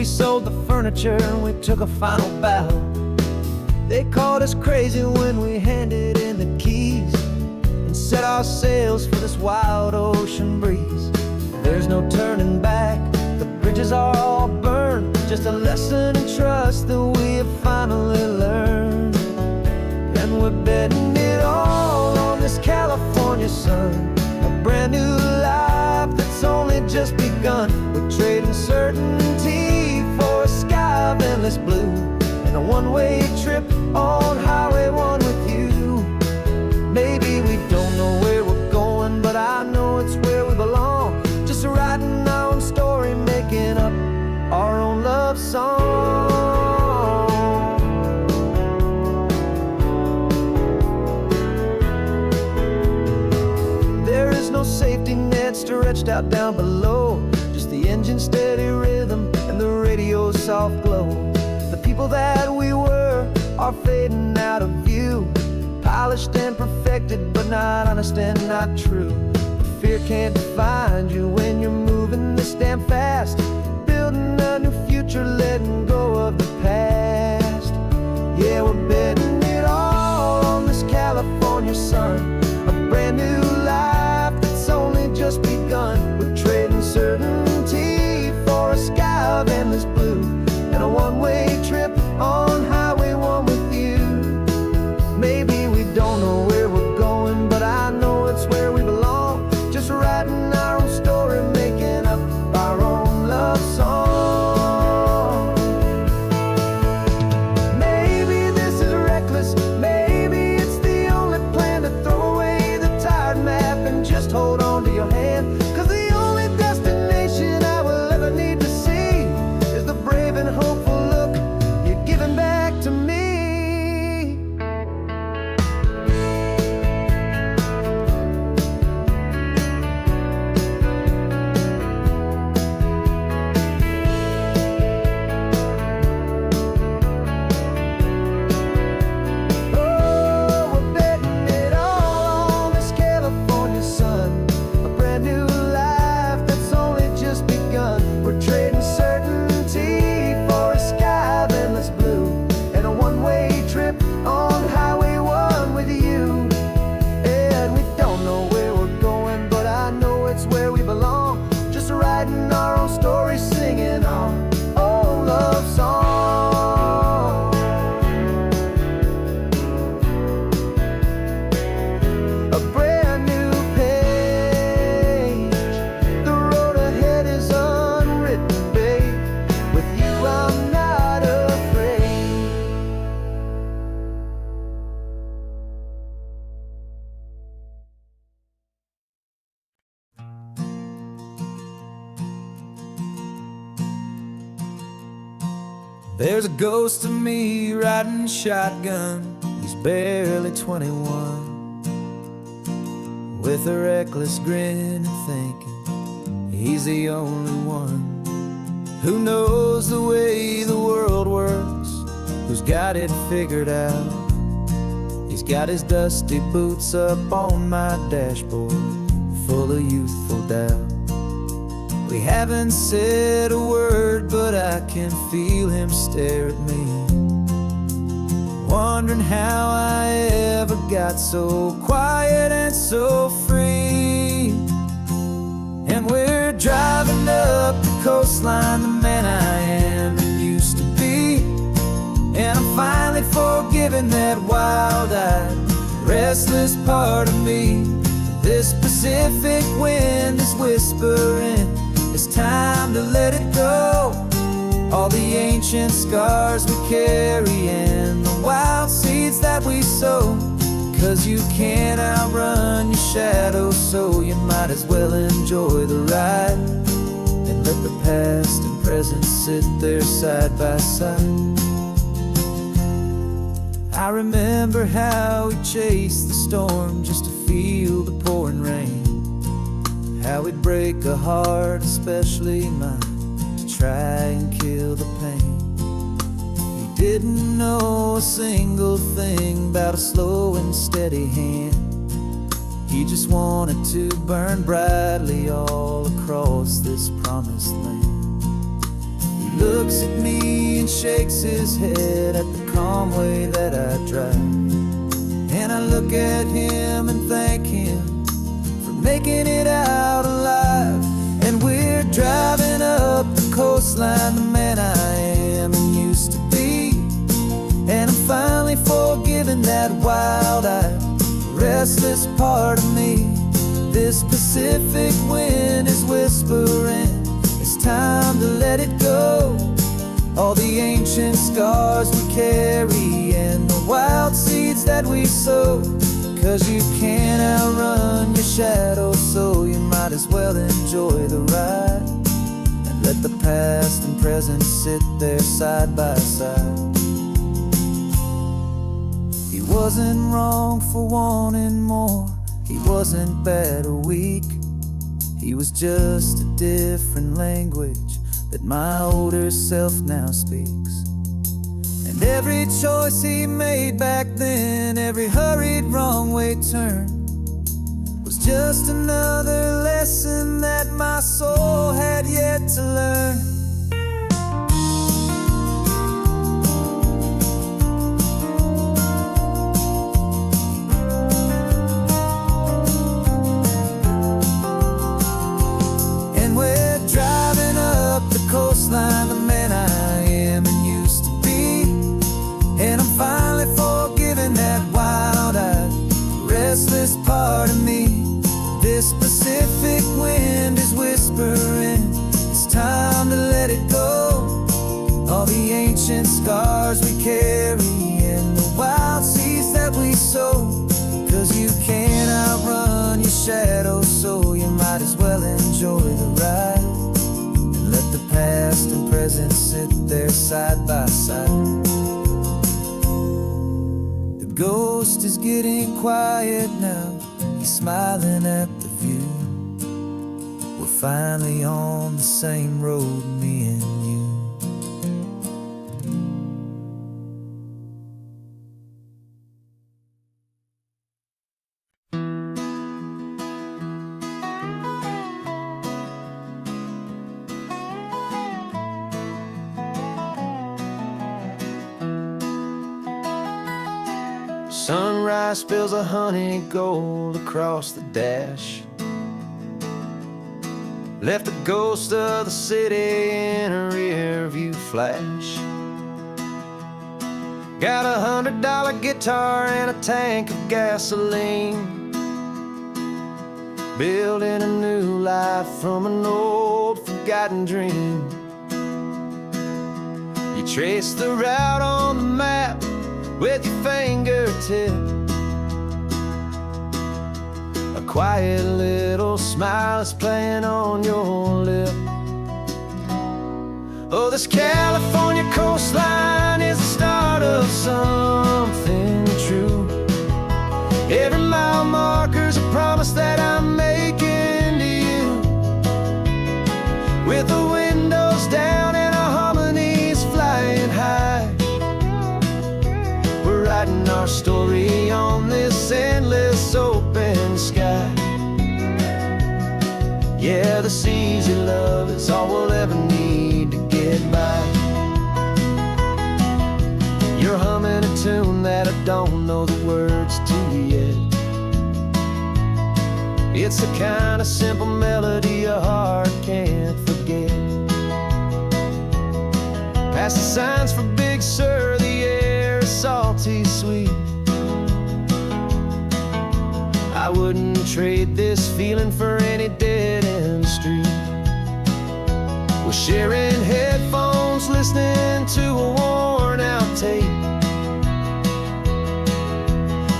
sold the furniture and we took a final bow. They called us crazy when we handed in the keys and set our sails for this wild ocean breeze. There's no turning back, the bridges are all burned, just a lesson in trust that we have finally learned. And we're betting it all on this California sun, a brand new life that's only just begun. We're trading certainty for a sky of endless blue and a one-way trip on Highway 1 with you. Maybe we don't know where we're going, but I know it's where we belong. Just writing our own story, making up our own love song. There is no safety net stretched out down below, just the engine's steady rhythm and the radio's soft glow. The people that we were are fading out of view, polished and perfected, but not honest and not true. Fear can't define you when you're moving this damn fast, building a new future, letting go of the past. Yeah, we're betting it all on this California sun, a brand new life that's only just begun. We're trading certainty for a sky of endless blue and a one-way trip on Highway 1 with you. Maybe we don't know where we're going, but I know it's where we belong. Just writing our own story, making up our own love song. Maybe this is reckless, maybe it's the only plan to throw away the tired map and just hold on to your hand. 'Cause the only destination I will ever need to see is the brave and hopeful look you're giving back to me. There's a ghost of me riding shotgun. He's barely 21, with a reckless grin and thinking he's the only one who knows the way the world works, who's got it figured out. He's got his dusty boots up on my dashboard, full of youthful doubt. We haven't said a word, but I can feel him stare at me, wondering how I ever got so quiet and so free. And we're driving up the coastline, the man I am and used to be. And I'm finally forgiving that wild-eyed, restless part of me. This Pacific wind is whispering, it's time to let it go. All the ancient scars we carry and the wild seeds that we sow. 'Cause you can't outrun your shadow, so you might as well enjoy the ride and let the past and present sit there side by side. I remember how we chased the storm just to feel the pouring rain, how we'd break a heart, especially mine, to try and kill the pain. He didn't know a single thing about a slow and steady hand. He just wanted to burn brightly all across this promised land. He looks at me and shakes his head at the calm way that I drive. And I look at him and thank him for making it out alive. And we're driving up the coastline, the man I am and used to be. And I'm finally forgiving that wild-eyed, restless part of me. This Pacific wind is whispering, it's time to let it go. All the ancient scars we carry and the wild seeds that we sow. 'Cause you can't outrun your shadow, so you might as well enjoy the ride. And let the past and present sit there side by side. He wasn't wrong for wanting more, he wasn't bad or weak. He was just a different language that my older self now speaks. And every choice he made back then, every hurried wrong way turn, was just another lesson that my soul had yet to learn. Coastline, the man I am and used to be. And I'm finally forgiving that wild-eyed, restless part of me. This Pacific wind is whispering, it's time to let it go. All the ancient scars we carry and the wild seeds that we sow. 'Cause you can't outrun your shadow, so you might as well enjoy the ride. Let the past and present sit there side by side. The ghost is getting quiet now, he's smiling at the view. We're finally on the same road, me and you. Sunrise spills a honey gold across the dash. Left the ghost of the city in a rear view flash. Got a $100 guitar and a tank of gasoline. Building a new life from an old forgotten dream. You trace the route on the map with your fingertip. A quiet little smile is playing on your lip. Oh, this California coastline is the start of something true. Every mile marker's a promise that I'm making to you. With the windows down and our harmonies flying high, we're writing our story on this endless open sky. Yeah, this easy love is all we'll ever need to get by. You're humming a tune that I don't know the words to yet. It's the kind of simple melody a heart can't forget. Past the signs for Big Sur, the air is salty sweet. I wouldn't trade this feeling for any dead-end street. We're sharing headphones, listening to a worn-out tape,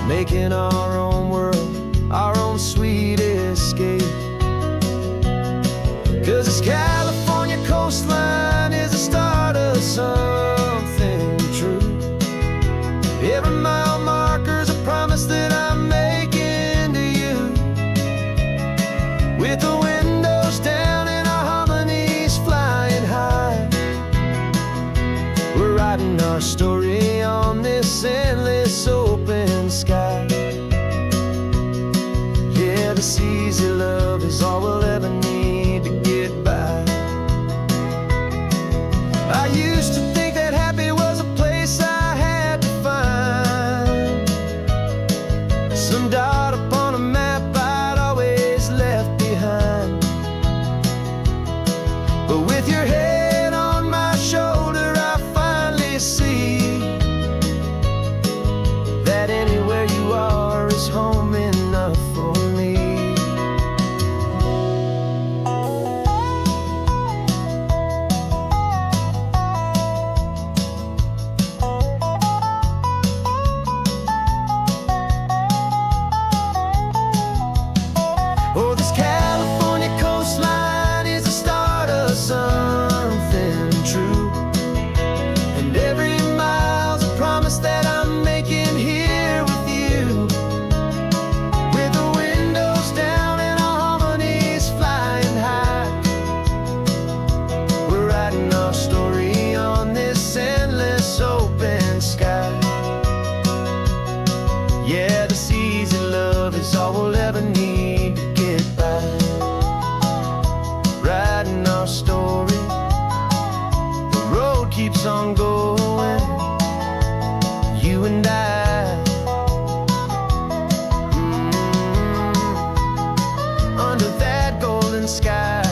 making our own world, our own sweet escape. 'Cause this California coastline is the start of something true. Every mile marker's a promise that I'm making to you. With the windows down and our harmonies flying high, we're writing our story on this endless open sky. Yeah, this easy love is all we'll ever need to get by. you and I. Under that golden sky.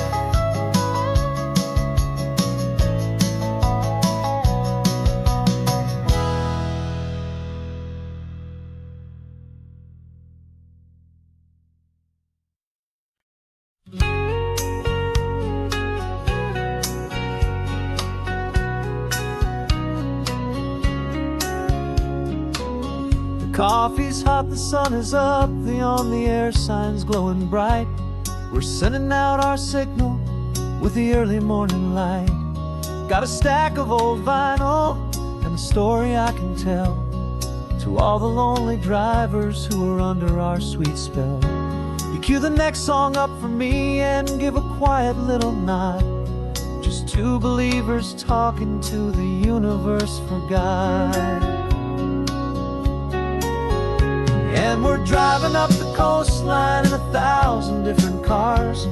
Coffee's hot, the sun is up, the on-the-air sign's glowing bright. We're sending out our signal with the early morning light. Got a stack of old vinyl and a story I can tell to all the lonely drivers who are under our sweet spell. You cue the next song up for me and give a quiet little nod. Just two believers talking to the universe for God. And we're driving up the coastline in 1,000 different cars,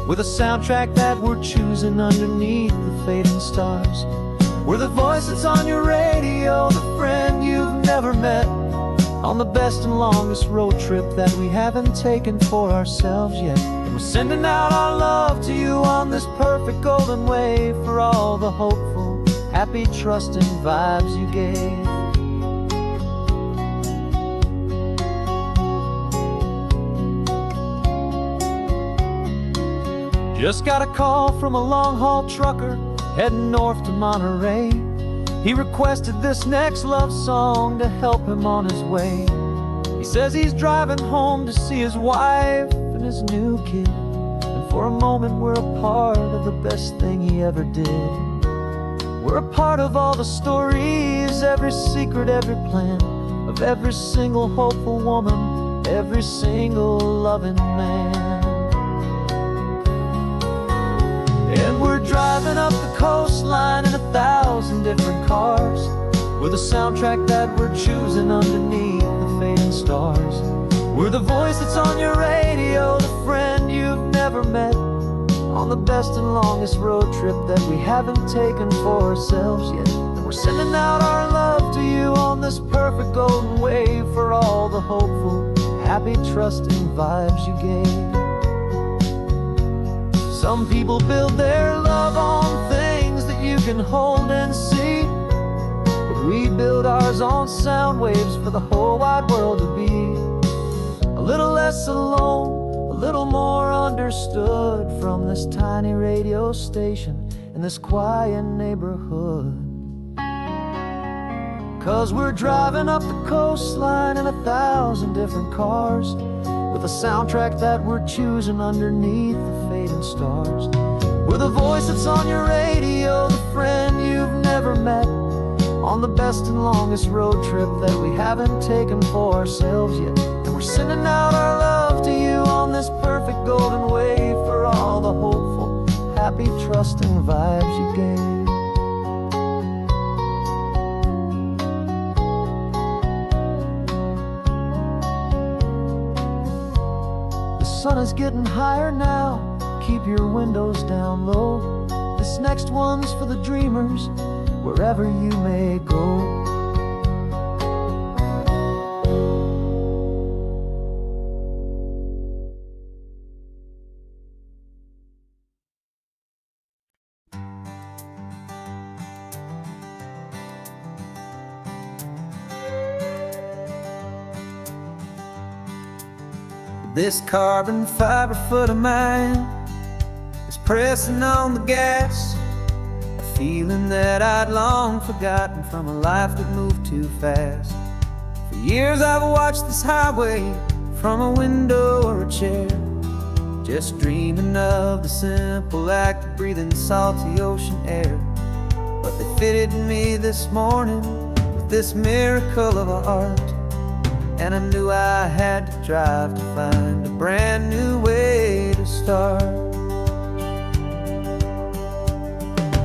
with a soundtrack that we're choosing underneath the fading stars. We're the voice that's on your radio, the friend you've never met, on the best and longest road trip that we haven't taken for ourselves yet. And we're sending out our love to you on this perfect golden wave, for all the hopeful, happy, trusting vibes you gave. Just got a call from a long-haul trucker heading north to Monterey. He requested this next love song to help him on his way. He says he's driving home to see his wife and his new kid, and for a moment we're a part of the best thing he ever did. We're a part of all the stories, every secret, every plan, of every single hopeful woman, every single loving man. And we're driving up the coastline in 1,000 different cars, with a soundtrack that we're choosing underneath the fading stars. We're the voice that's on your radio, the friend you've never met, on the best and longest road trip that we haven't taken for ourselves yet. And we're sending out our love to you on this perfect golden wave, for all the hopeful, happy, trusting vibes you gave. Some people build their love on things that you can hold and see, but we build ours on sound waves for the whole wide world to be a little less alone, a little more understood, from this tiny radio station in this quiet neighborhood. 'Cause we're driving up the coastline in 1,000 different cars, with a soundtrack that we're choosing underneath the fading stars. We're the voice that's on your radio, the friend you've never met, on the best and longest road trip that we haven't taken for ourselves yet. And we're sending out our love to you on this perfect golden wave, for all the hopeful, happy, trusting vibes you gave. The sun is getting higher now, keep your windows down low. This next one's for the dreamers, wherever you may go. This carbon fiber foot of mine is pressing on the gas, a feeling that I'd long forgotten from a life that moved too fast. For years I've watched this highway from a window or a chair, just dreaming of the simple act of breathing salty ocean air. But they fitted me this morning with this miracle of art, and I knew I had to drive to find a brand new way to start.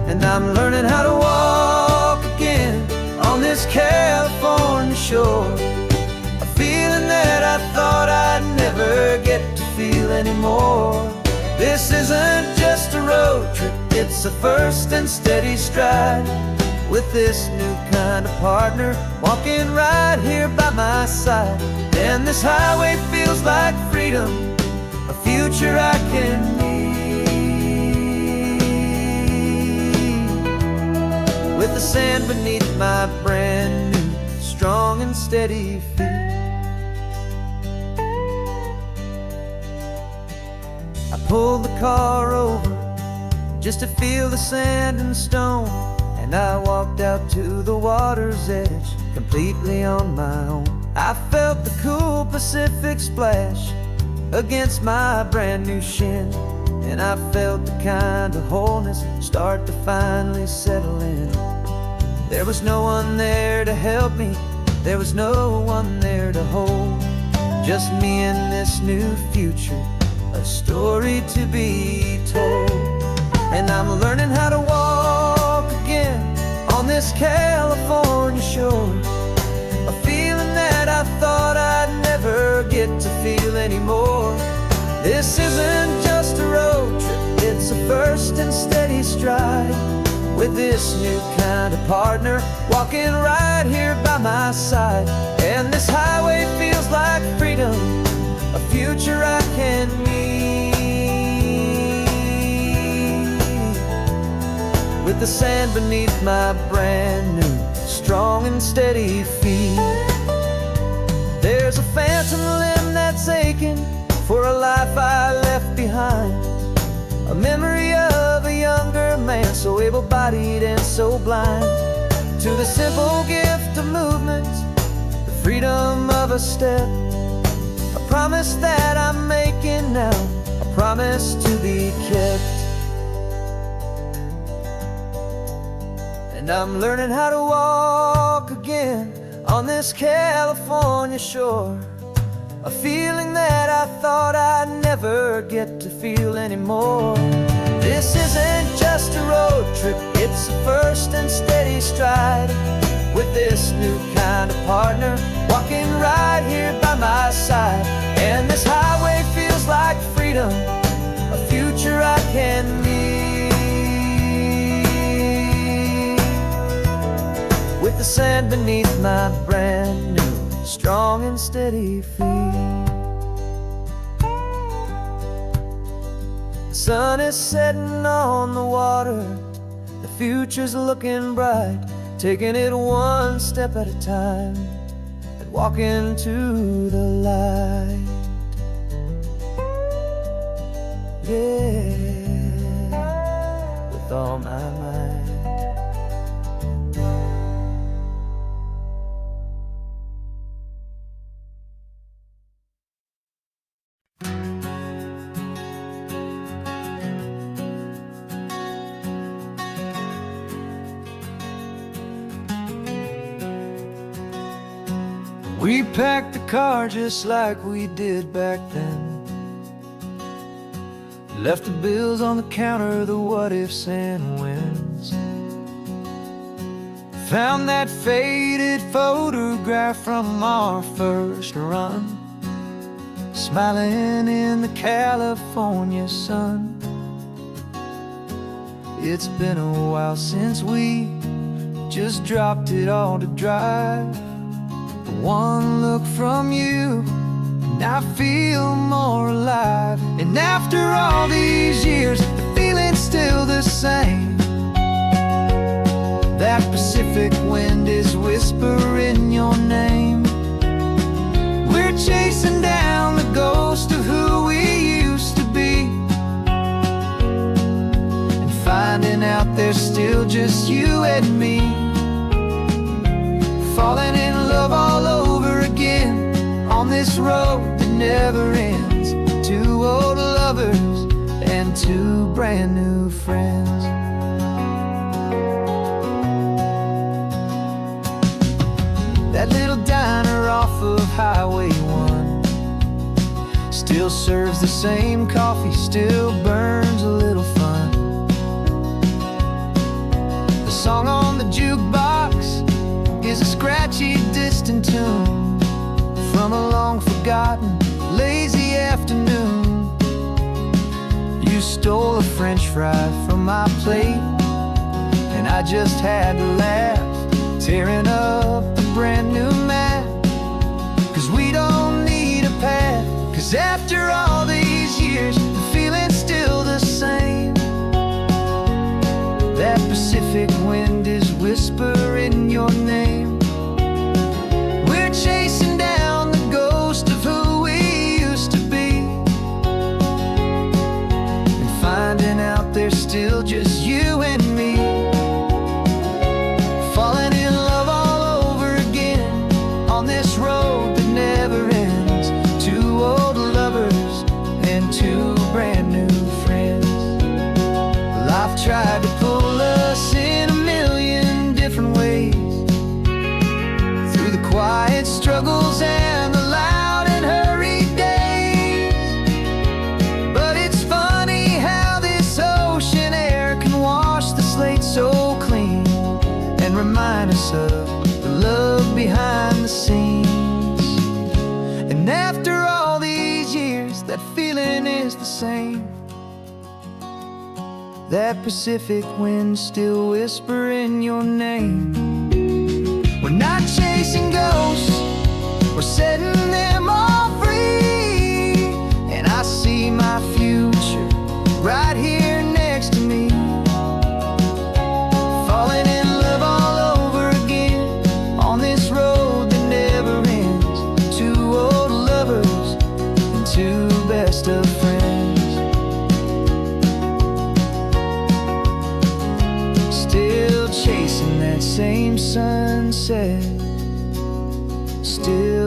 And I'm learning how to walk again on this California shore, a feeling that I thought I'd never get to feel anymore. This isn't just a road trip, it's a first and steady stride, with this new kind of partner walking right here by my side. And this highway feels like freedom, a future I can need, with the sand beneath my brand new strong and steady feet. I pulled the car over just to feel the sand and stone, and I walked out to the water's edge completely on my own. I felt the cool Pacific splash against my brand new shin, and I felt the kind of wholeness start to finally settle in. There was no one there to help me, there was no one there to hold, just me and this new future, a story to be told. And I'm learning how to walk again on this California shore, a feeling that I thought I'd never get to feel anymore. This isn't just a road trip, it's a first and steady stride, with this new kind of partner walking right here by my side. And this highway feels like freedom, a future I can need, with the sand beneath my brand new strong and steady feet. There's a phantom limb that's aching for a life I left behind, a memory of a younger man, so able-bodied and so blind, to the simple gift of movement, the freedom of a step, a promise that I'm making now, a promise to be kept. And I'm learning how to walk again on this California shore, a feeling that I thought I'd never get to feel anymore. This isn't just a road trip, it's a first and steady stride, with this new kind of partner walking right here by my side. And this highway feels like freedom, a future I can need, with the sand beneath my brand new strong and steady feet. The sun is setting on the water, the future's looking bright, taking it one step at a time and walking to the light. Yeah, with all my might. We packed the car just like we did back then, left the bills on the counter, the what ifs and whens, found that faded photograph from our first run, smiling in the California sun. It's been a while since we just dropped it all to drive. One look from you, and I feel more alive. And after all these years, the feeling's still the same. That Pacific wind is whispering your name. We're chasing down the ghost of who we used to be, and finding out there's still just you and me, falling in love all over again on this road that never ends. Two old lovers and two brand new friends. That little diner off of Highway 1 still serves the same coffee, still burns a little fun. The song on the jukebox is a scratchy, distant tune from a long-forgotten, lazy afternoon. You stole a French fry from my plate, and I just had to laugh, tearing up a brand new map. 'Cause we don't need a path, 'cause after all these years, the feeling's still the same. That Pacific wind is whispering your name. We're chasing down the ghost of who we used to be, and finding out there's still just you and me. Falling in love all over again on this road that never ends. Two old lovers and two brand new friends. Life tried to pull us in a million different ways, through the quiet struggles and the loud and hurried days. But it's funny how this ocean air can wash the slate so clean, and remind us of the love behind the scenes. And after all these years, that feeling is the same. That Pacific wind still whispering your name. We're not chasing ghosts, we're setting them all free. And I see my future right here next to me. Falling in love all over again on this road that never ends. Two old lovers and two best of friends. Still chasing that same sunset, still